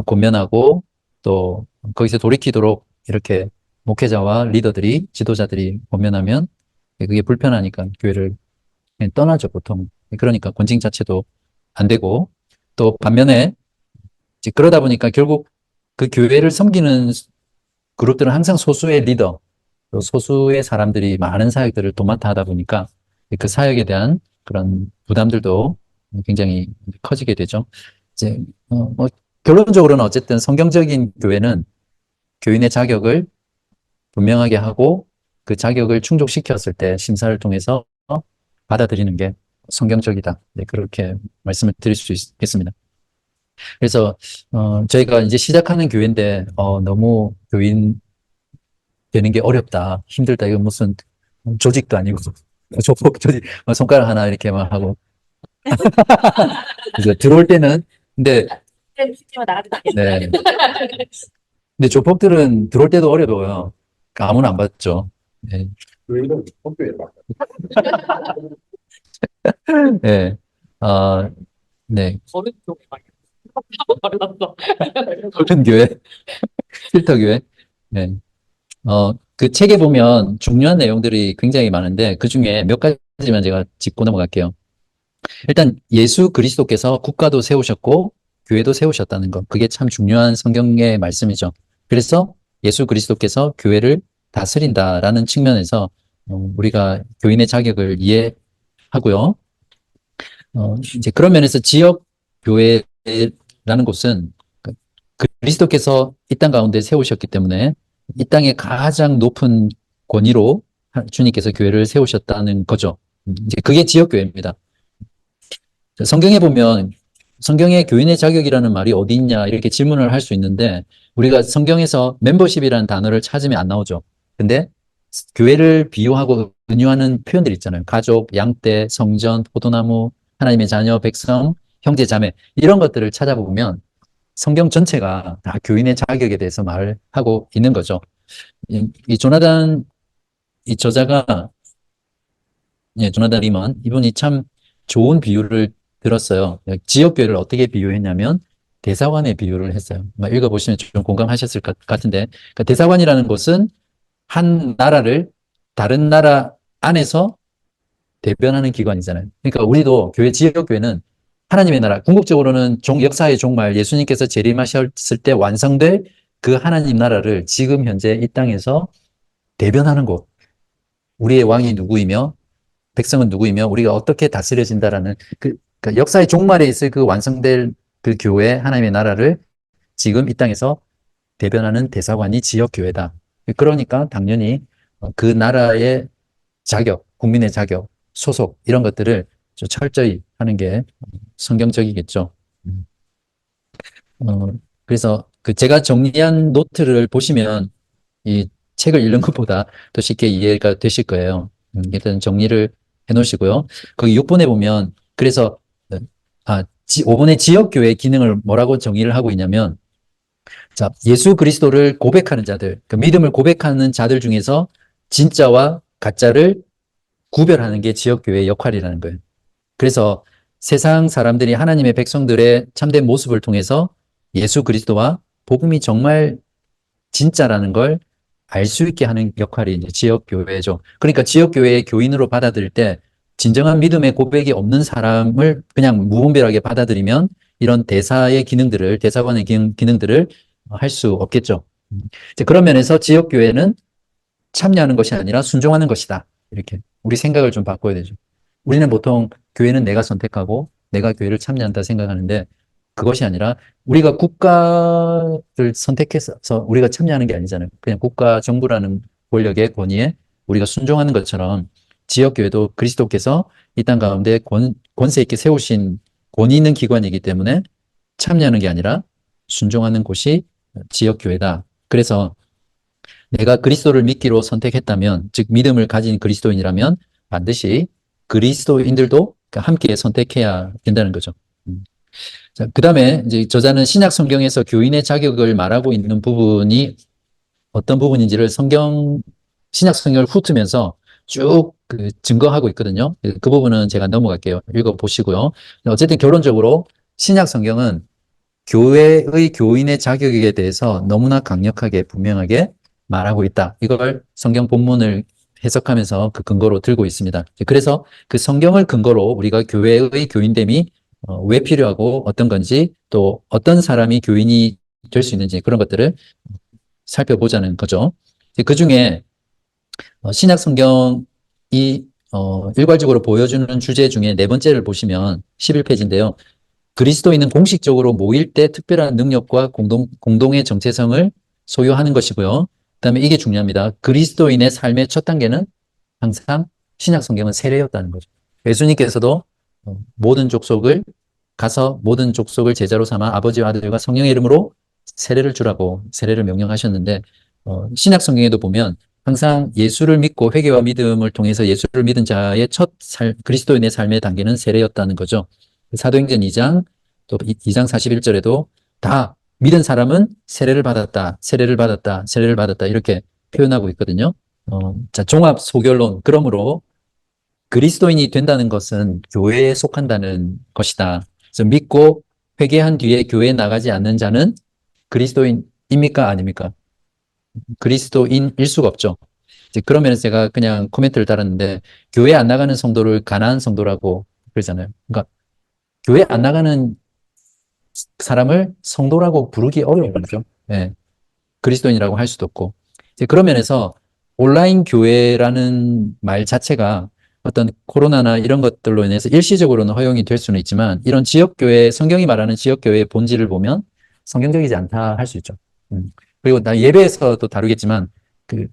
권면하고 또 거기서 돌이키도록 이렇게 목회자와 리더들이 지도자들이 권면하면 그게 불편하니까 교회를 그냥 떠나죠, 보통. 그러니까 권징 자체도 안 되고 또 반면에 이제 그러다 보니까 결국 그 교회를 섬기는 그룹들은 항상 소수의 리더, 또 소수의 사람들이 많은 사역들을 도맡아 하다 보니까 그 사역에 대한 그런 부담들도 굉장히 커지게 되죠. 이제 뭐 결론적으로는 어쨌든 성경적인 교회는 교인의 자격을 분명하게 하고 그 자격을 충족시켰을 때 심사를 통해서 받아들이는 게 성경적이다. 네, 그렇게 말씀을 드릴 수 있겠습니다. 그래서 저희가 이제 시작하는 교회인데 너무 교인 되는 게 어렵다, 힘들다. 이거 무슨 조직도 아니고 조폭 조직 손가락 하나 이렇게 막 하고 그래서 들어올 때는 근데 시키면 나가도 되겠네. 네. 근데 조폭들은 들어올 때도 어려워요. 그러니까 아무나 안 받죠. 네. 교회는 학교에 막 네. 아, 네. 어른 교회 막 어렸어. 어른 교회, 필터 교회. 네. 그 책에 보면 중요한 내용들이 굉장히 많은데 그 중에 몇 가지만 제가 짚고 넘어갈게요. 일단 예수 그리스도께서 국가도 세우셨고 교회도 세우셨다는 것. 그게 참 중요한 성경의 말씀이죠. 그래서 예수 그리스도께서 교회를 다스린다라는 측면에서 우리가 교인의 자격을 이해하고요. 이제 그런 면에서 지역 교회라는 곳은 그리스도께서 이 땅 가운데 세우셨기 때문에 이 땅의 가장 높은 권위로 주님께서 교회를 세우셨다는 거죠. 이제 그게 지역 교회입니다. 성경에 보면 성경에 교인의 자격이라는 말이 어디 있냐 이렇게 질문을 할 수 있는데 우리가 성경에서 멤버십이라는 단어를 찾으면 안 나오죠. 근데 교회를 비유하고 은유하는 표현들 있잖아요. 가족, 양떼, 성전, 포도나무, 하나님의 자녀, 백성, 형제, 자매 이런 것들을 찾아보면 성경 전체가 다 교인의 자격에 대해서 말하고 있는 거죠. 이 조나단 이 저자가 조나단 리먼 이분이 참 좋은 비유를 들었어요. 지역 교회를 어떻게 비유했냐면 대사관의 비유를 했어요. 읽어보시면 좀 공감하셨을 것 같은데 그러니까 대사관이라는 곳은 한 나라를 다른 나라 안에서 대변하는 기관이잖아요. 그러니까 우리도 교회 지역 교회는 하나님의 나라, 궁극적으로는 역사의 종말 예수님께서 재림하셨을 때 완성될 그 하나님 나라를 지금 현재 이 땅에서 대변하는 곳. 우리의 왕이 누구이며 백성은 누구이며 우리가 어떻게 다스려진다라는 그러니까 역사의 종말에 있을 그 완성될 그 교회 하나님의 나라를 지금 이 땅에서 대변하는 대사관이 지역 교회다. 그러니까 당연히 그 나라의 자격, 국민의 자격, 소속 이런 것들을 좀 철저히 하는 게 성경적이겠죠. 어, 그래서 그 제가 정리한 노트를 보시면 이 책을 읽는 것보다 더 쉽게 이해가 되실 거예요. 일단 정리를 해 놓으시고요. 거기 6번에 보면 그래서 5번의 지역교회 기능을 뭐라고 정의를 하고 있냐면 자, 예수 그리스도를 고백하는 자들, 그 믿음을 고백하는 자들 중에서 진짜와 가짜를 구별하는 게 지역교회의 역할이라는 거예요. 그래서 세상 사람들이 하나님의 백성들의 참된 모습을 통해서 예수 그리스도와 복음이 정말 진짜라는 걸 알 수 있게 하는 역할이 이제 지역교회죠. 그러니까 지역교회의 교인으로 받아들일 때 진정한 믿음의 고백이 없는 사람을 그냥 무분별하게 받아들이면 이런 대사의 기능들을, 대사관의 기능들을 할 수 없겠죠. 이제 그런 면에서 지역교회는 참여하는 것이 아니라 순종하는 것이다. 이렇게 우리 생각을 좀 바꿔야 되죠. 우리는 보통 교회는 내가 선택하고 내가 교회를 참여한다 생각하는데 그것이 아니라 우리가 국가를 선택해서 우리가 참여하는 게 아니잖아요. 그냥 국가 정부라는 권력의 권위에 우리가 순종하는 것처럼 지역교회도 그리스도께서 이 땅 가운데 권세 있게 세우신 권위 있는 기관이기 때문에 참여하는 게 아니라 순종하는 곳이 지역교회다. 그래서 내가 그리스도를 믿기로 선택했다면, 즉 믿음을 가진 그리스도인이라면 반드시 그리스도인들도 함께 선택해야 된다는 거죠. 자, 그 다음에 이제 저자는 신약 성경에서 교인의 자격을 말하고 있는 부분이 어떤 부분인지를 신약 성경을 훑으면서 쭉 증거하고 있거든요. 그 부분은 제가 넘어갈게요. 읽어보시고요. 어쨌든 결론적으로 신약 성경은 교회의 교인의 자격에 대해서 너무나 강력하게 분명하게 말하고 있다. 이걸 성경 본문을 해석하면서 그 근거로 들고 있습니다. 그래서 그 성경을 근거로 우리가 교회의 교인됨이 왜 필요하고 어떤 건지, 또 어떤 사람이 교인이 될 수 있는지, 그런 것들을 살펴보자는 거죠. 그 중에 신약 성경이 일괄적으로 보여주는 주제 중에 네 번째를 보시면 11페이지인데요. 그리스도인은 공식적으로 모일 때 특별한 능력과 공동의 정체성을 소유하는 것이고요. 그다음에 이게 중요합니다. 그리스도인의 삶의 첫 단계는 항상 신약 성경은 세례였다는 거죠. 예수님께서도 모든 족속을 가서 모든 족속을 제자로 삼아 아버지와 아들과 성령의 이름으로 세례를 주라고 세례를 명령하셨는데, 신약 성경에도 보면 항상 예수를 믿고 회개와 믿음을 통해서 예수를 믿은 자의 그리스도인의 삶의 단계는 세례였다는 거죠. 사도행전 2장, 또 2장 41절에도 다 믿은 사람은 세례를 받았다, 세례를 받았다, 세례를 받았다, 이렇게 표현하고 있거든요. 자, 종합 소결론. 그러므로 그리스도인이 된다는 것은 교회에 속한다는 것이다. 그래서 믿고 회개한 뒤에 교회에 나가지 않는 자는 그리스도인입니까? 아닙니까? 그리스도인일 수가 없죠. 이제 그런 면에서 제가 그냥 코멘트를 달았는데, 교회 안 나가는 성도를 가난한 성도라고 그러잖아요. 그러니까 교회 안 나가는 사람을 성도라고 부르기 어려운 거죠. 예. 그리스도인이라고 할 수도 없고. 이제 그런 면에서 온라인 교회라는 말 자체가 어떤 코로나나 이런 것들로 인해서 일시적으로는 허용이 될 수는 있지만, 이런 지역교회, 성경이 말하는 지역교회의 본질을 보면 성경적이지 않다 할 수 있죠. 그리고 나 예배에서도 다루겠지만, 그,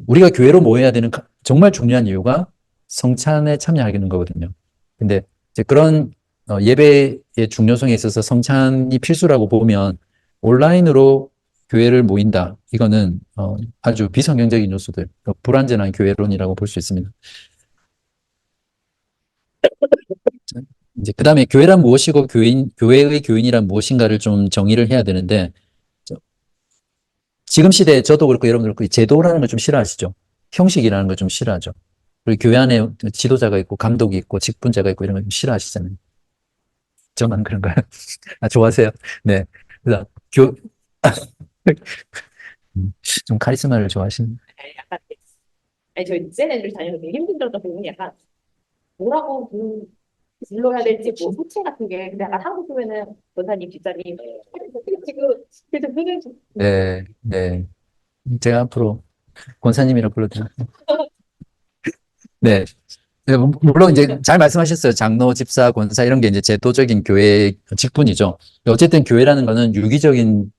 우리가 교회로 모여야 되는 정말 중요한 이유가 성찬에 참여하는 거거든요. 근데 이제 그런 예배의 중요성에 있어서 성찬이 필수라고 보면 온라인으로 교회를 모인다. 이거는 아주 비성경적인 요소들, 불완전한 교회론이라고 볼 수 있습니다. 이제 그 다음에 교회란 무엇이고 교회의 교인이란 무엇인가를 좀 정의를 해야 되는데, 지금 시대에 저도 그렇고 여러분도 그렇고 제도라는 걸 좀 싫어하시죠? 형식이라는 걸 좀 싫어하죠. 그리고 교회 안에 지도자가 있고 감독이 있고 직분자가 있고 이런 걸 좀 싫어하시잖아요. 저만 그런가요? 아, 좋아하세요? 네. 그래서 좀 카리스마를 좋아하시는. 약간 아니 저희 세네를 다녀서 되게 힘들었던 부분이 약간 뭐라고 불러야 될지 뭐 소체 같은 게 근데 약간 한국 보면은 원사님 집사님 지금 그래서 그는 네, 네. 제가 앞으로 권사님이라 불러드릴게요. 네. 네, 물론 이제 잘 말씀하셨어요. 장로, 집사, 권사 이런 게 이제 제도적인 교회 직분이죠. 어쨌든 교회라는 거는 유기적인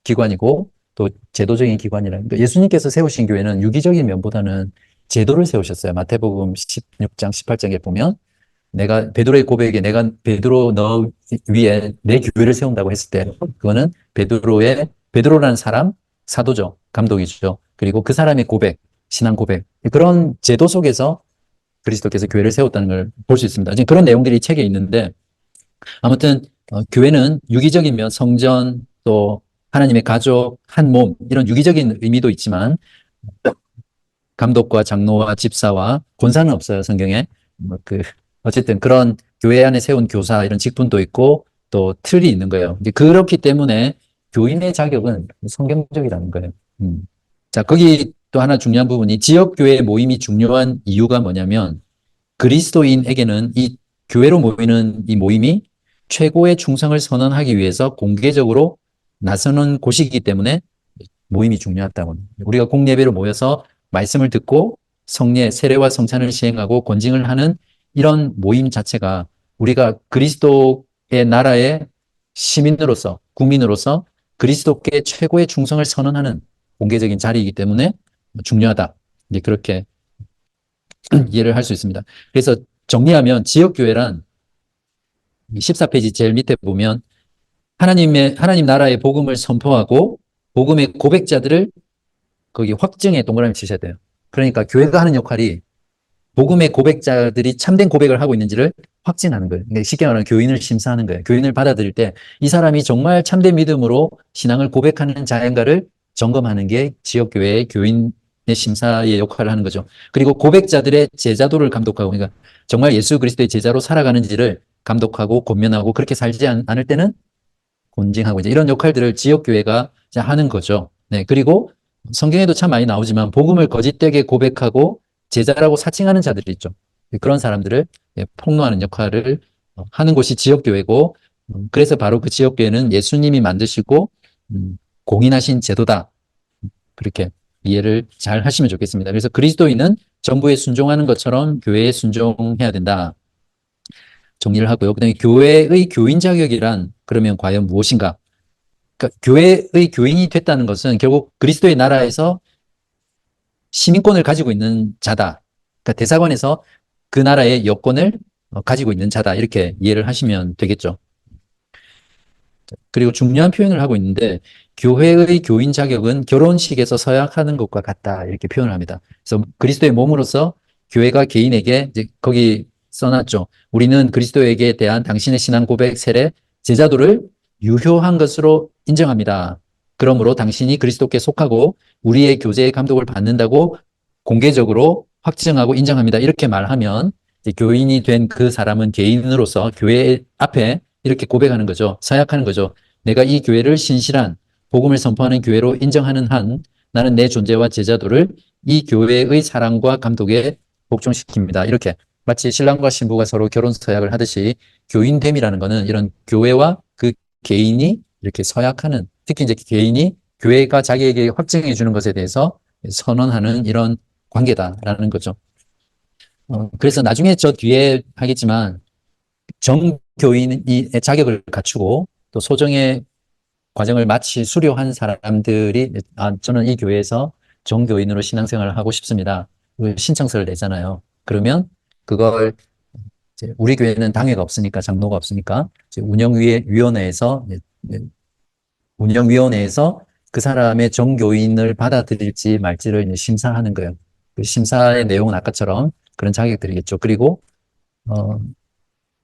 기관이고 또 제도적인 기관이라는, 그러니까 예수님께서 세우신 교회는 유기적인 면보다는 제도를 세우셨어요. 마태복음 16장, 18장에 보면 내가 베드로의 고백에 내가 베드로 너 위에 내 교회를 세운다고 했을 때 그거는 베드로라는 사람 사도죠. 감독이죠. 그리고 그 사람의 고백, 신앙 고백, 그런 제도 속에서 그리스도께서 교회를 세웠다는 걸 볼 수 있습니다. 지금 그런 내용들이 책에 있는데, 아무튼 교회는 유기적인 면, 성전, 또 하나님의 가족, 한 몸, 이런 유기적인 의미도 있지만 감독과 장로와 집사와 권사는 없어요, 성경에. 어쨌든 그런 교회 안에 세운 교사 이런 직분도 있고 또 틀이 있는 거예요. 이제 그렇기 때문에 교인의 자격은 성경적이라는 거예요. 자, 거기 또 하나 중요한 부분이 지역교회 모임이 중요한 이유가 뭐냐면, 그리스도인에게는 이 교회로 모이는 이 모임이 최고의 충성을 선언하기 위해서 공개적으로 나서는 곳이기 때문에 모임이 중요하다고. 우리가 공예배로 모여서 말씀을 듣고 성례, 세례와 성찬을 시행하고 권징을 하는 이런 모임 자체가 우리가 그리스도의 나라의 시민으로서, 국민으로서 그리스도께 최고의 충성을 선언하는 공개적인 자리이기 때문에 중요하다. 이제 그렇게 이해를 할 수 있습니다. 그래서 정리하면 지역교회란 14페이지 제일 밑에 보면 하나님 나라의 복음을 선포하고 복음의 고백자들을 거기 확증에 동그라미 치셔야 돼요. 그러니까 교회가 하는 역할이 복음의 고백자들이 참된 고백을 하고 있는지를 확진하는 거예요. 그러니까 쉽게 말하면 교인을 심사하는 거예요. 교인을 받아들일 때 이 사람이 정말 참된 믿음으로 신앙을 고백하는 자인가를 점검하는 게 지역교회의 교인의 심사의 역할을 하는 거죠. 그리고 고백자들의 제자도를 감독하고, 그러니까 정말 예수 그리스도의 제자로 살아가는지를 감독하고 권면하고, 그렇게 살지 않을 때는 곤징하고, 이제 이런 역할들을 지역교회가 하는 거죠. 네. 그리고 성경에도 참 많이 나오지만 복음을 거짓되게 고백하고 제자라고 사칭하는 자들이 있죠. 그런 사람들을 폭로하는 역할을 하는 곳이 지역교회고, 그래서 바로 그 지역교회는 예수님이 만드시고 공인하신 제도다. 그렇게 이해를 잘 하시면 좋겠습니다. 그래서 그리스도인은 정부에 순종하는 것처럼 교회에 순종해야 된다. 정리를 하고요. 그다음에 교회의 교인 자격이란 그러면 과연 무엇인가? 그러니까 교회의 교인이 됐다는 것은 결국 그리스도의 나라에서 시민권을 가지고 있는 자다. 그러니까 대사관에서 그 나라의 여권을 가지고 있는 자다. 이렇게 이해를 하시면 되겠죠. 그리고 중요한 표현을 하고 있는데, 교회의 교인 자격은 결혼식에서 서약하는 것과 같다. 이렇게 표현을 합니다. 그래서 그리스도의 몸으로서 교회가 개인에게, 이제 거기 써놨죠. 우리는 그리스도에게 대한 당신의 신앙 고백, 세례, 제자도를 유효한 것으로 인정합니다. 그러므로 당신이 그리스도께 속하고 우리의 교제의 감독을 받는다고 공개적으로 확증하고 인정합니다. 이렇게 말하면 이제 교인이 된 그 사람은 개인으로서 교회 앞에 이렇게 고백하는 거죠. 서약하는 거죠. 내가 이 교회를 신실한 복음을 선포하는 교회로 인정하는 한 나는 내 존재와 제자도를 이 교회의 사랑과 감독에 복종시킵니다. 이렇게 마치 신랑과 신부가 서로 결혼 서약을 하듯이 교인됨이라는 거는 이런 교회와 그 개인이 이렇게 서약하는, 특히 이제 개인이 교회가 자기에게 확증해 주는 것에 대해서 선언하는 이런 관계다라는 거죠. 그래서 나중에 저 뒤에 하겠지만 정교인의 자격을 갖추고 또 소정의 과정을 마치 수료한 사람들이 저는 이 교회에서 정교인으로 신앙생활을 하고 싶습니다. 그 신청서를 내잖아요. 그러면 그걸 이제 우리 교회는 당회가 없으니까, 장로가 없으니까 이제 운영위원회에서 그 사람의 정교인을 받아들일지 말지를 이제 심사하는 거예요. 그 심사의 내용은 아까처럼 그런 자격들이겠죠. 그리고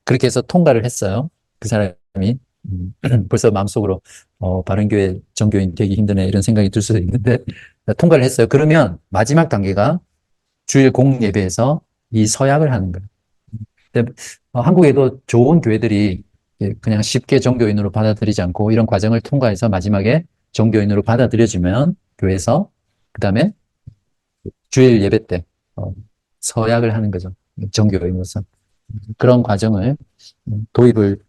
그렇게 해서 통과를 했어요. 그 사람이 벌써 마음속으로 바른교회 정교인 되기 힘드네 이런 생각이 들 수도 있는데 통과를 했어요. 그러면 마지막 단계가 주일 공예배에서 이 서약을 하는 거예요. 근데 한국에도 좋은 교회들이 그냥 쉽게 정교인으로 받아들이지 않고 이런 과정을 통과해서 마지막에 정교인으로 받아들여지면 교회에서 그다음에 주일 예배 때 서약을 하는 거죠. 정교인으로서. 그런 과정을 도입을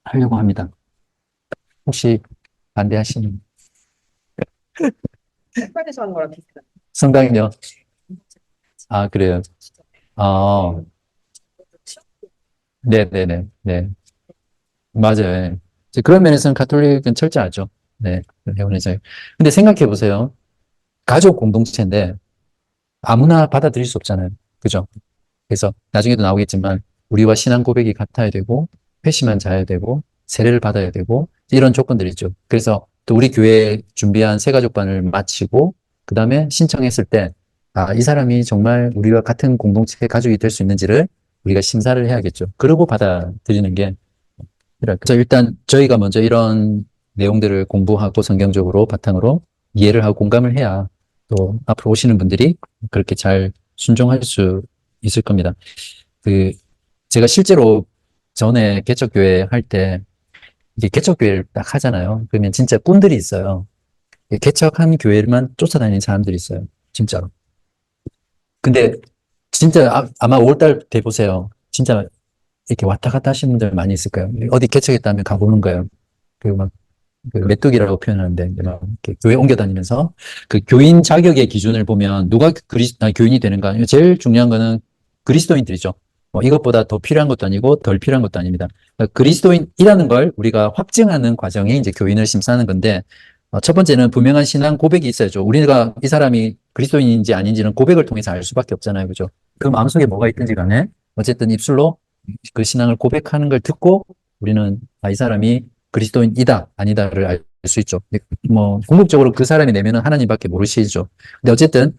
하려고 합니다. 혹시 반대하시는? 색깔에서 하는 거랑 비슷한. 성당요? 아, 그래요. 네네네. 네. 맞아요. 예. 이제 그런 면에서는 가톨릭은 철저하죠. 네. 회원에서. 근데 생각해 보세요. 가족 공동체인데 아무나 받아들일 수 없잖아요. 그죠? 그래서 나중에도 나오겠지만 우리와 신앙 고백이 같아야 되고 회심한 자야 되고 세례를 받아야 되고 이런 조건들이 있죠. 그래서 또 우리 교회에 준비한 새가족반을 마치고 그 다음에 신청했을 때 이 사람이 정말 우리와 같은 공동체의 가족이 될 수 있는지를 우리가 심사를 해야겠죠. 그러고 받아들이는 게 그래서 일단 저희가 먼저 이런 내용들을 공부하고 성경적으로 바탕으로 이해를 하고 공감을 해야 또 앞으로 오시는 분들이 그렇게 잘 순종할 수 있을 겁니다. 제가 실제로 전에 개척교회 할 때 이게 개척교회를 딱 하잖아요. 그러면 진짜 꾼들이 있어요. 개척한 교회만 쫓아다니는 사람들이 있어요. 진짜로. 근데 진짜 아마 5월달 돼 보세요. 진짜 이렇게 왔다 갔다 하시는 분들 많이 있을 거예요. 어디 개척했다면 가보는 거예요. 그리고 막 메뚜기라고 표현하는데 막 이렇게 교회 옮겨 다니면서 그 교인 자격의 기준을 보면 누가 교인이 되는가? 제일 중요한 거는 그리스도인들이죠. 이것보다 더 필요한 것도 아니고 덜 필요한 것도 아닙니다. 그러니까 그리스도인이라는 걸 우리가 확증하는 과정이 이제 교인을 심사하는 건데 첫 번째는 분명한 신앙 고백이 있어야죠. 우리가 이 사람이 그리스도인인지 아닌지는 고백을 통해서 알 수밖에 없잖아요. 그죠? 그 마음속에 뭐가 있든지 간에 어쨌든 입술로 그 신앙을 고백하는 걸 듣고 우리는 이 사람이 그리스도인이다, 아니다를 알 수 있죠. 뭐, 궁극적으로 그 사람이 내면은 하나님밖에 모르시죠. 근데 어쨌든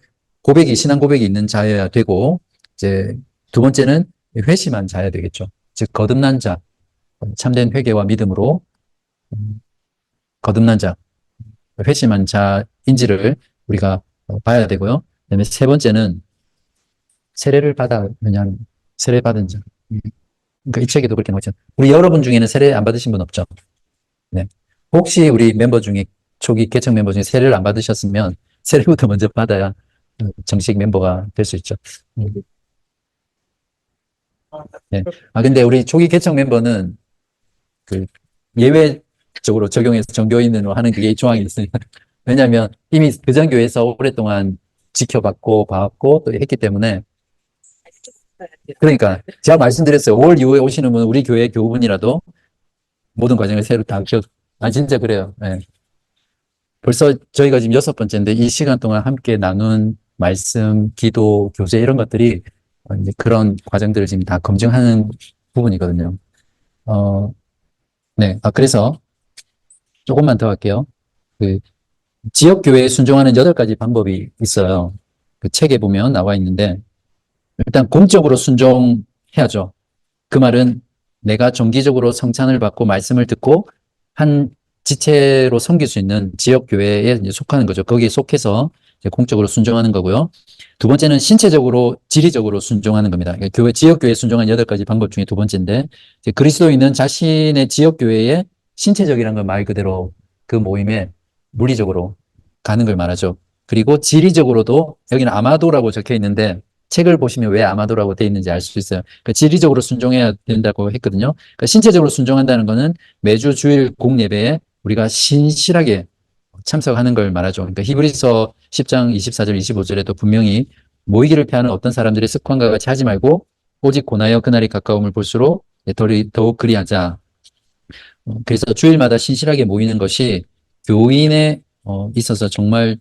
신앙 고백이 있는 자여야 되고, 이제 두 번째는 회심한 자여야 되겠죠. 즉, 거듭난 자, 참된 회개와 믿음으로 거듭난 자, 회심한 자인지를 우리가 봐야 되고요. 그다음에 세 번째는 세례를 받았느냐, 세례 받은 자. 그러니까 이 책에도 그렇게 나오죠. 우리 여러분 중에는 세례 안 받으신 분 없죠? 네. 혹시 우리 멤버 중에, 초기 개척 멤버 중에 세례를 안 받으셨으면 세례부터 먼저 받아야 정식 멤버가 될 수 있죠. 네. 근데 우리 초기 개척 멤버는 그 예외적으로 적용해서 정교인으로 하는 그게 조항이 있어요. 왜냐하면 이미 그전 교회에서 오랫동안 지켜봤고 봐왔고 또 했기 때문에. 그러니까 제가 말씀드렸어요. 5월 이후에 오시는 분은 우리 교회 교우분이라도 모든 과정을 새로 다 진짜 그래요. 네. 벌써 저희가 지금 6번째인데 이 시간 동안 함께 나눈 말씀, 기도, 교제 이런 것들이 이제 그런 과정들을 지금 다 검증하는 부분이거든요. 네. 그래서 조금만 더 할게요. 그 지역교회에 순종하는 8가지 방법이 있어요. 그 책에 보면 나와 있는데, 일단 공적으로 순종해야죠. 그 말은 내가 정기적으로 성찬을 받고 말씀을 듣고 한 지체로 섬길 수 있는 지역교회에 이제 속하는 거죠. 거기에 속해서 이제 공적으로 순종하는 거고요. 두 번째는 신체적으로, 지리적으로 순종하는 겁니다. 그러니까 지역교회에 순종한 8가지 방법 중에 두 번째인데, 이제 그리스도인은 자신의 지역교회에 신체적이라는 건 말 그대로 그 모임에 물리적으로 가는 걸 말하죠. 그리고 지리적으로도 여기는 아마도라고 적혀 있는데 책을 보시면 왜 아마도라고 되어 있는지 알 수 있어요. 그러니까 지리적으로 순종해야 된다고 했거든요. 그러니까 신체적으로 순종한다는 거는 매주 주일 공예배에 우리가 신실하게 참석하는 걸 말하죠. 그러니까 히브리서 10장 24절 25절에도 분명히 모이기를 피하는 어떤 사람들의 습관과 같이 하지 말고 오직 고나여 그날이 가까움을 볼수록 더욱 그리하자. 그래서 주일마다 신실하게 모이는 것이 교인에 있어서 정말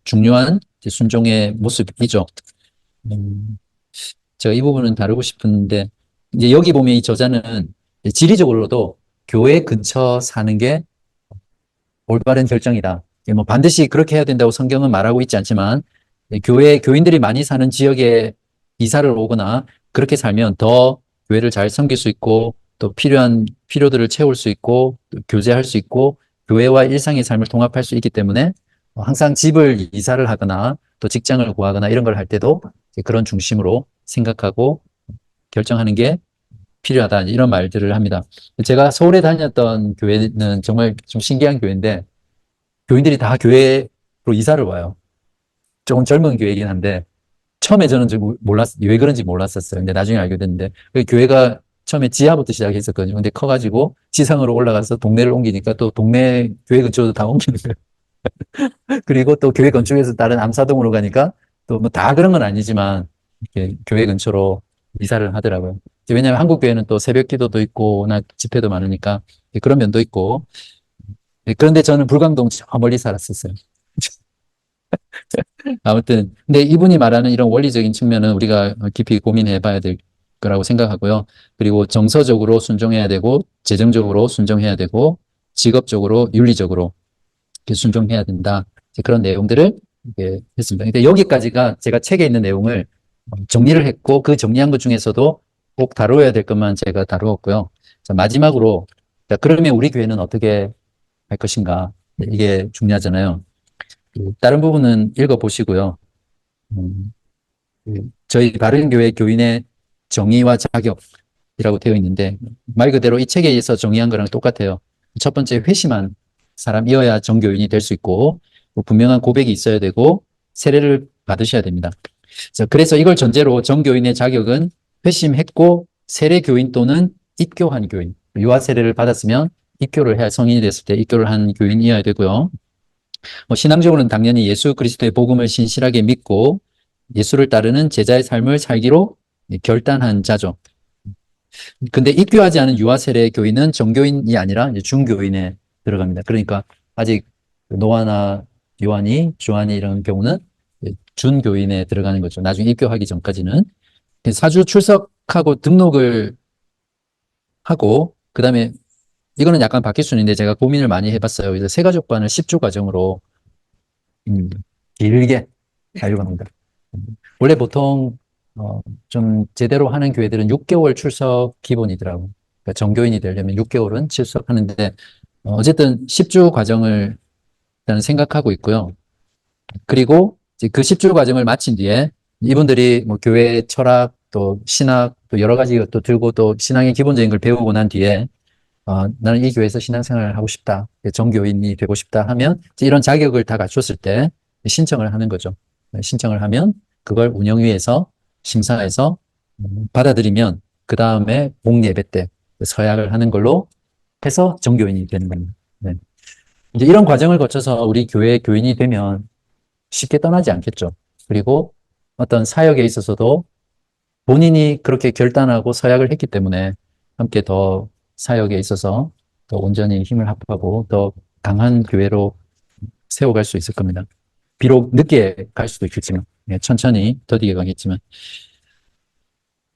중요한 순종의 모습이죠. 제가 이 부분은 다루고 싶은데, 이제 여기 보면 이 저자는 지리적으로도 교회 근처 사는 게 올바른 결정이다. 뭐 반드시 그렇게 해야 된다고 성경은 말하고 있지 않지만, 교인들이 많이 사는 지역에 이사를 오거나 그렇게 살면 더 교회를 잘 섬길 수 있고, 또 필요한 필요들을 채울 수 있고, 또 교제할 수 있고, 교회와 일상의 삶을 통합할 수 있기 때문에 항상 집을 이사를 하거나 또 직장을 구하거나 이런 걸 할 때도 그런 중심으로 생각하고 결정하는 게 필요하다. 이런 말들을 합니다. 제가 서울에 다녔던 교회는 정말 좀 신기한 교회인데 교인들이 다 교회로 이사를 와요. 조금 젊은 교회이긴 한데 처음에 저는 왜 그런지 몰랐었어요. 근데 나중에 알게 됐는데 그 교회가 처음에 지하부터 시작했었거든요. 근데 커가지고 지상으로 올라가서 동네를 옮기니까 또 동네 교회 근처도 다 옮기는 거예요. 그리고 또 교회 건축에서 다른 암사동으로 가니까 또 뭐 다 그런 건 아니지만 이렇게 교회 근처로 이사를 하더라고요. 왜냐하면 한국 교회는 또 새벽 기도도 있고 워낙 집회도 많으니까 그런 면도 있고. 그런데 저는 불광동 저 멀리 살았었어요. 아무튼 근데 이분이 말하는 이런 원리적인 측면은 우리가 깊이 고민해 봐야 될 거라고 생각하고요. 그리고 정서적으로 순종해야 되고 재정적으로 순종해야 되고 직업적으로 윤리적으로 순종해야 된다. 그런 내용들을 했습니다. 근데 여기까지가 제가 책에 있는 내용을 정리를 했고 그 정리한 것 중에서도 꼭 다루어야 될 것만 제가 다루었고요. 자, 마지막으로 그러면 우리 교회는 어떻게 할 것인가? 이게 중요하잖아요. 다른 부분은 읽어보시고요. 음, 저희 바른교회 교인의 정의와 자격이라고 되어 있는데 말 그대로 이 책에 의해서 정의한 거랑 똑같아요. 첫 번째 회심한 사람이어야 정교인이 될 수 있고 분명한 고백이 있어야 되고 세례를 받으셔야 됩니다. 그래서 이걸 전제로 정교인의 자격은 회심했고 세례교인 또는 입교한 교인, 유아 세례를 받았으면 입교를 해야 성인이 됐을 때 입교를 한 교인이어야 되고요. 신앙적으로는 당연히 예수 그리스도의 복음을 신실하게 믿고 예수를 따르는 제자의 삶을 살기로 결단한 자죠. 근데 입교하지 않은 유아 세례 교인은 정교인이 아니라 이제 중교인에 들어갑니다. 그러니까 아직 노아나 요한이, 주한이 이런 경우는 준교인에 들어가는 거죠. 나중에 입교하기 전까지는 사주 출석하고 등록을 하고, 그 다음에 이거는 약간 바뀔 수는 있는데 제가 고민을 많이 해봤어요. 그래서 세가족반을 10주 과정으로 길게 하려고 합니다. 원래 보통 좀 제대로 하는 교회들은 6개월 출석 기본이더라고요. 그러니까 정교인이 되려면 6개월은 출석하는데 어쨌든 10주 과정을 일단 생각하고 있고요. 그리고 이제 그 10주 과정을 마친 뒤에 이분들이 뭐 교회 철학 또 신학 또 여러 가지 것도 들고 또 신앙의 기본적인 걸 배우고 난 뒤에 나는 이 교회에서 신앙생활을 하고 싶다. 정교인이 되고 싶다 하면 이제 이런 자격을 다 갖췄을 때 신청을 하는 거죠. 신청을 하면 그걸 운영위에서 심사해서 받아들이면 그 다음에 목예배 때 서약을 하는 걸로 해서 정교인이 되는 겁니다. 네. 이제 이런 과정을 거쳐서 우리 교회 교인이 되면 쉽게 떠나지 않겠죠. 그리고 어떤 사역에 있어서도 본인이 그렇게 결단하고 서약을 했기 때문에 함께 더 사역에 있어서 더 온전히 힘을 합하고 더 강한 교회로 세워갈 수 있을 겁니다. 비록 늦게 갈 수도 있겠지만, 네, 천천히 더디게 가겠지만.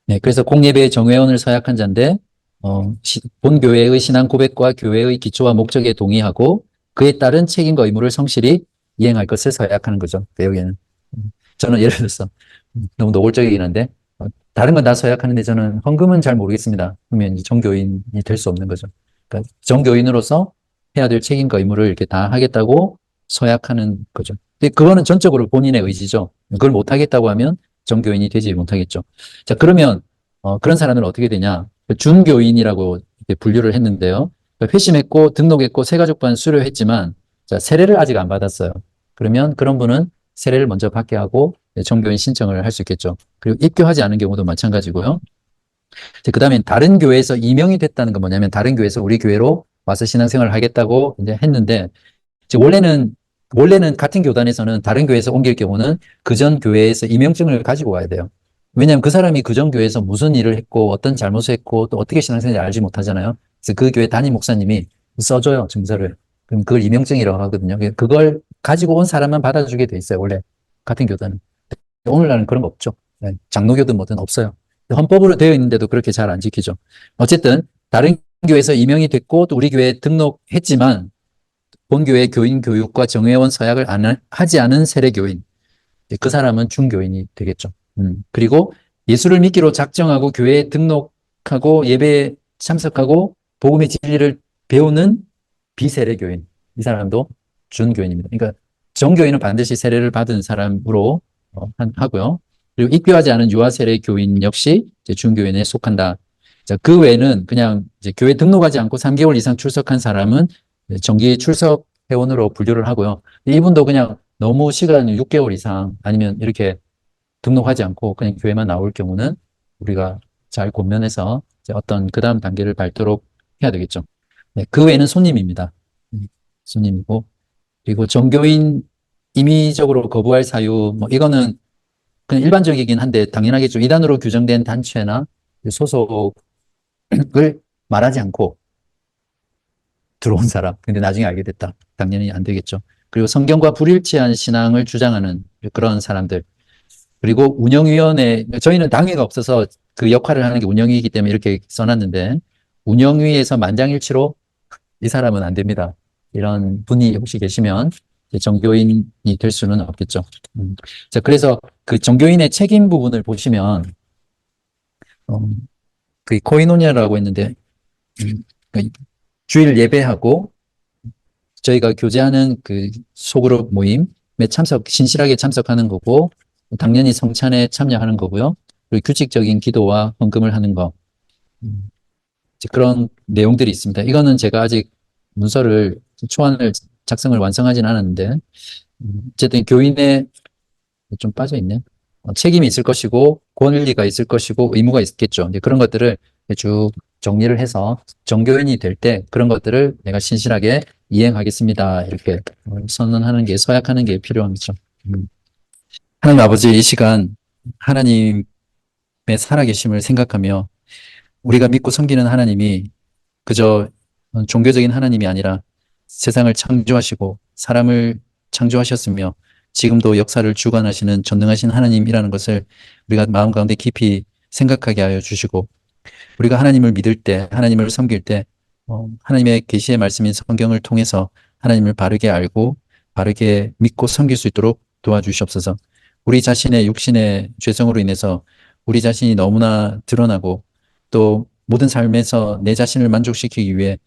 네, 그래서 공예배 정회원을 서약한 자인데, 본 교회의 신앙 고백과 교회의 기초와 목적에 동의하고 그에 따른 책임과 의무를 성실히 이행할 것을 서약하는 거죠. 여기에는. 저는 예를 들어서 너무 노골적이긴 한데, 다른 건 다 서약하는데 저는 헌금은 잘 모르겠습니다. 그러면 이제 정교인이 될 수 없는 거죠. 그러니까 정교인으로서 해야 될 책임과 의무를 이렇게 다 하겠다고 서약하는 거죠. 근데 그거는 전적으로 본인의 의지죠. 그걸 못 하겠다고 하면 정교인이 되지 못하겠죠. 자, 그러면 그런 사람은 어떻게 되냐? 준교인이라고 이렇게 분류를 했는데요. 회심했고 등록했고 새가족반 수료했지만 자, 세례를 아직 안 받았어요. 그러면 그런 분은 세례를 먼저 받게 하고 정교인 신청을 할 수 있겠죠. 그리고 입교하지 않은 경우도 마찬가지고요. 그 다음에 다른 교회에서 임명이 됐다는 건 뭐냐면 다른 교회에서 우리 교회로 와서 신앙생활을 하겠다고 이제 했는데 원래는 같은 교단에서는 다른 교회에서 옮길 경우는 그전 교회에서 임명증을 가지고 와야 돼요. 왜냐하면 그 사람이 그전 교회에서 무슨 일을 했고 어떤 잘못을 했고 또 어떻게 신앙생활을 알지 못하잖아요. 그래서 그 교회 담임 목사님이 써줘요, 증서를. 그럼 그걸 임명증이라고 하거든요. 그걸 가지고 온 사람만 받아주게 돼 있어요, 원래. 같은 교단은. 오늘날은 그런 거 없죠. 네, 장로교든 뭐든 없어요. 헌법으로 되어 있는데도 그렇게 잘 안 지키죠. 어쨌든 다른 교회에서 임명이 됐고 또 우리 교회에 등록했지만 본교회 교인 교육과 정회원 서약을 하지 않은 세례교인. 그 사람은 중교인이 되겠죠. 그리고 예수를 믿기로 작정하고 교회에 등록하고 예배에 참석하고 복음의 진리를 배우는 비세례교인. 이 사람도 준교인입니다. 그러니까 정교인은 반드시 세례를 받은 사람으로 하고요. 그리고 입교하지 않은 유아세례 교인 역시 이제 준교인에 속한다. 자, 그 외에는 그냥 이제 교회 등록하지 않고 3개월 이상 출석한 사람은 정기 출석 회원으로 분류를 하고요. 이분도 그냥 너무 시간이 6개월 이상 아니면 이렇게 등록하지 않고 그냥 교회만 나올 경우는 우리가 잘 권면해서 어떤 그 다음 단계를 밟도록 해야 되겠죠. 네, 그 외에는 손님입니다. 손님이고 그리고 종교인 임의적으로 거부할 사유 뭐 이거는 그냥 일반적이긴 한데 당연하겠죠. 이단으로 규정된 단체나 소속을 말하지 않고 들어온 사람. 근데 나중에 알게 됐다. 당연히 안 되겠죠. 그리고 성경과 불일치한 신앙을 주장하는 그런 사람들. 그리고 운영위원회, 저희는 당회가 없어서 그 역할을 하는 게 운영위이기 때문에 이렇게 써놨는데 운영위에서 만장일치로 이 사람은 안 됩니다. 이런 분이 혹시 계시면 정교인이 될 수는 없겠죠. 자, 그래서 그 정교인의 책임 부분을 보시면 그 코이노니아라고 했는데 그 주일 예배하고 저희가 교제하는 그 소그룹 모임에 신실하게 참석하는 거고 당연히 성찬에 참여하는 거고요. 그리고 규칙적인 기도와 헌금을 하는 거. 그런 내용들이 있습니다. 이거는 제가 아직 문서를 초안을 작성을 완성하진 않았는데 어쨌든 교인의 좀 빠져 있네. 책임이 있을 것이고 권리가 있을 것이고 의무가 있겠죠. 이제 그런 것들을 쭉 정리를 해서 정교인이 될 때 그런 것들을 내가 신실하게 이행하겠습니다. 이렇게 선언하는 게 서약하는 게 필요하겠죠. 하나님 아버지 이 시간 하나님의 살아계심을 생각하며 우리가 믿고 섬기는 하나님이 그저 종교적인 하나님이 아니라 세상을 창조하시고 사람을 창조하셨으며 지금도 역사를 주관하시는 전능하신 하나님이라는 것을 우리가 마음 가운데 깊이 생각하게 하여 주시고 우리가 하나님을 믿을 때, 하나님을 섬길 때, 하나님의 계시의 말씀인 성경을 통해서 하나님을 바르게 알고 바르게 믿고 섬길 수 있도록 도와주시옵소서. 우리 자신의 육신의 죄성으로 인해서 우리 자신이 너무나 드러나고 또 모든 삶에서 내 자신을 만족시키기 위해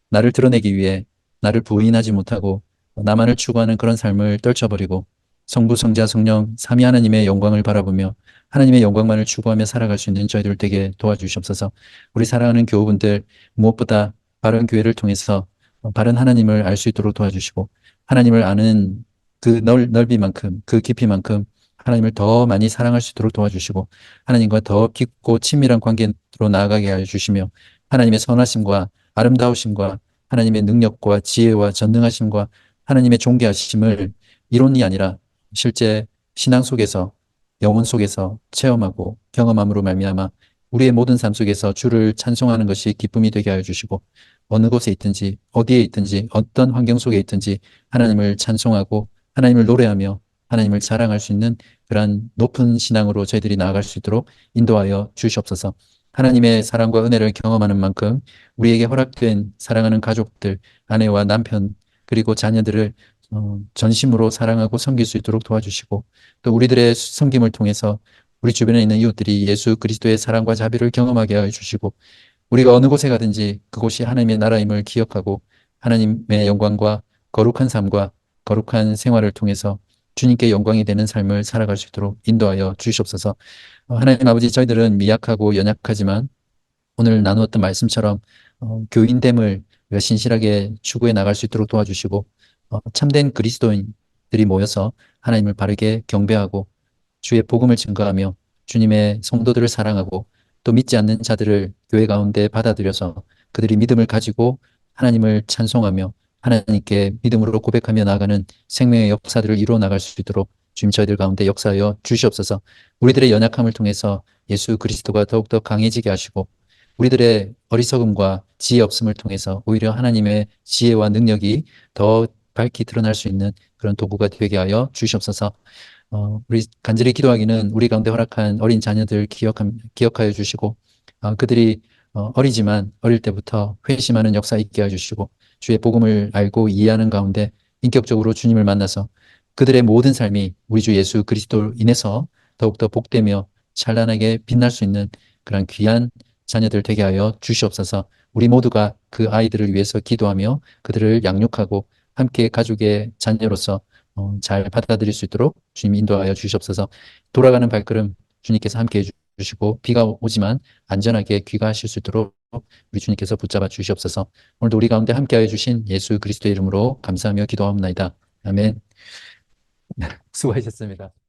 나를 드러내기 위해 나를 부인하지 못하고 나만을 추구하는 그런 삶을 떨쳐버리고 성부, 성자, 성령, 삼위 하나님의 영광을 바라보며 하나님의 영광만을 추구하며 살아갈 수 있는 저희들 되게 도와주시옵소서. 우리 사랑하는 교우분들 무엇보다 바른 교회를 통해서 바른 하나님을 알 수 있도록 도와주시고 하나님을 아는 그 넓이만큼 그 깊이만큼 하나님을 더 많이 사랑할 수 있도록 도와주시고 하나님과 더 깊고 친밀한 관계로 나아가게 하여 주시며 하나님의 선하심과 아름다우심과 하나님의 능력과 지혜와 전능하심과 하나님의 존귀하심을 이론이 아니라 실제 신앙 속에서 영혼 속에서 체험하고 경험함으로 말미암아 우리의 모든 삶 속에서 주를 찬송하는 것이 기쁨이 되게 하여 주시고 어느 곳에 있든지 어디에 있든지 어떤 환경 속에 있든지 하나님을 찬송하고 하나님을 노래하며 하나님을 자랑할 수 있는 그러한 높은 신앙으로 저희들이 나아갈 수 있도록 인도하여 주시옵소서. 하나님의 사랑과 은혜를 경험하는 만큼 우리에게 허락된 사랑하는 가족들, 아내와 남편, 그리고 자녀들을 전심으로 사랑하고 섬길 수 있도록 도와주시고 또 우리들의 섬김을 통해서 우리 주변에 있는 이웃들이 예수 그리스도의 사랑과 자비를 경험하게 하여 주시고 우리가 어느 곳에 가든지 그곳이 하나님의 나라임을 기억하고 하나님의 영광과 거룩한 삶과 거룩한 생활을 통해서 주님께 영광이 되는 삶을 살아갈 수 있도록 인도하여 주시옵소서. 하나님 아버지, 저희들은 미약하고 연약하지만 오늘 나누었던 말씀처럼 교인됨을 우리가 신실하게 추구해 나갈 수 있도록 도와주시고 참된 그리스도인들이 모여서 하나님을 바르게 경배하고 주의 복음을 증거하며 주님의 성도들을 사랑하고 또 믿지 않는 자들을 교회 가운데 받아들여서 그들이 믿음을 가지고 하나님을 찬송하며 하나님께 믿음으로 고백하며 나아가는 생명의 역사들을 이루어 나갈 수 있도록 주님 저희들 가운데 역사하여 주시옵소서. 우리들의 연약함을 통해서 예수 그리스도가 더욱더 강해지게 하시고 우리들의 어리석음과 지혜 없음을 통해서 오히려 하나님의 지혜와 능력이 더 밝히 드러날 수 있는 그런 도구가 되게 하여 주시옵소서. 우리 간절히 기도하기는 우리 가운데 허락한 어린 자녀들 기억하여 주시고 그들이 어리지만 어릴 때부터 회심하는 역사 있게 하여 주시고 주의 복음을 알고 이해하는 가운데 인격적으로 주님을 만나서 그들의 모든 삶이 우리 주 예수 그리스도로 인해서 더욱더 복되며 찬란하게 빛날 수 있는 그런 귀한 자녀들 되게 하여 주시옵소서. 우리 모두가 그 아이들을 위해서 기도하며 그들을 양육하고 함께 가족의 자녀로서 잘 받아들일 수 있도록 주님 인도하여 주시옵소서. 돌아가는 발걸음 주님께서 함께 해주시고 비가 오지만 안전하게 귀가하실 수 있도록 우리 주님께서 붙잡아 주시옵소서. 오늘도 우리 가운데 함께하여 주신 예수 그리스도의 이름으로 감사하며 기도하옵나이다. 아멘. 수고하셨습니다.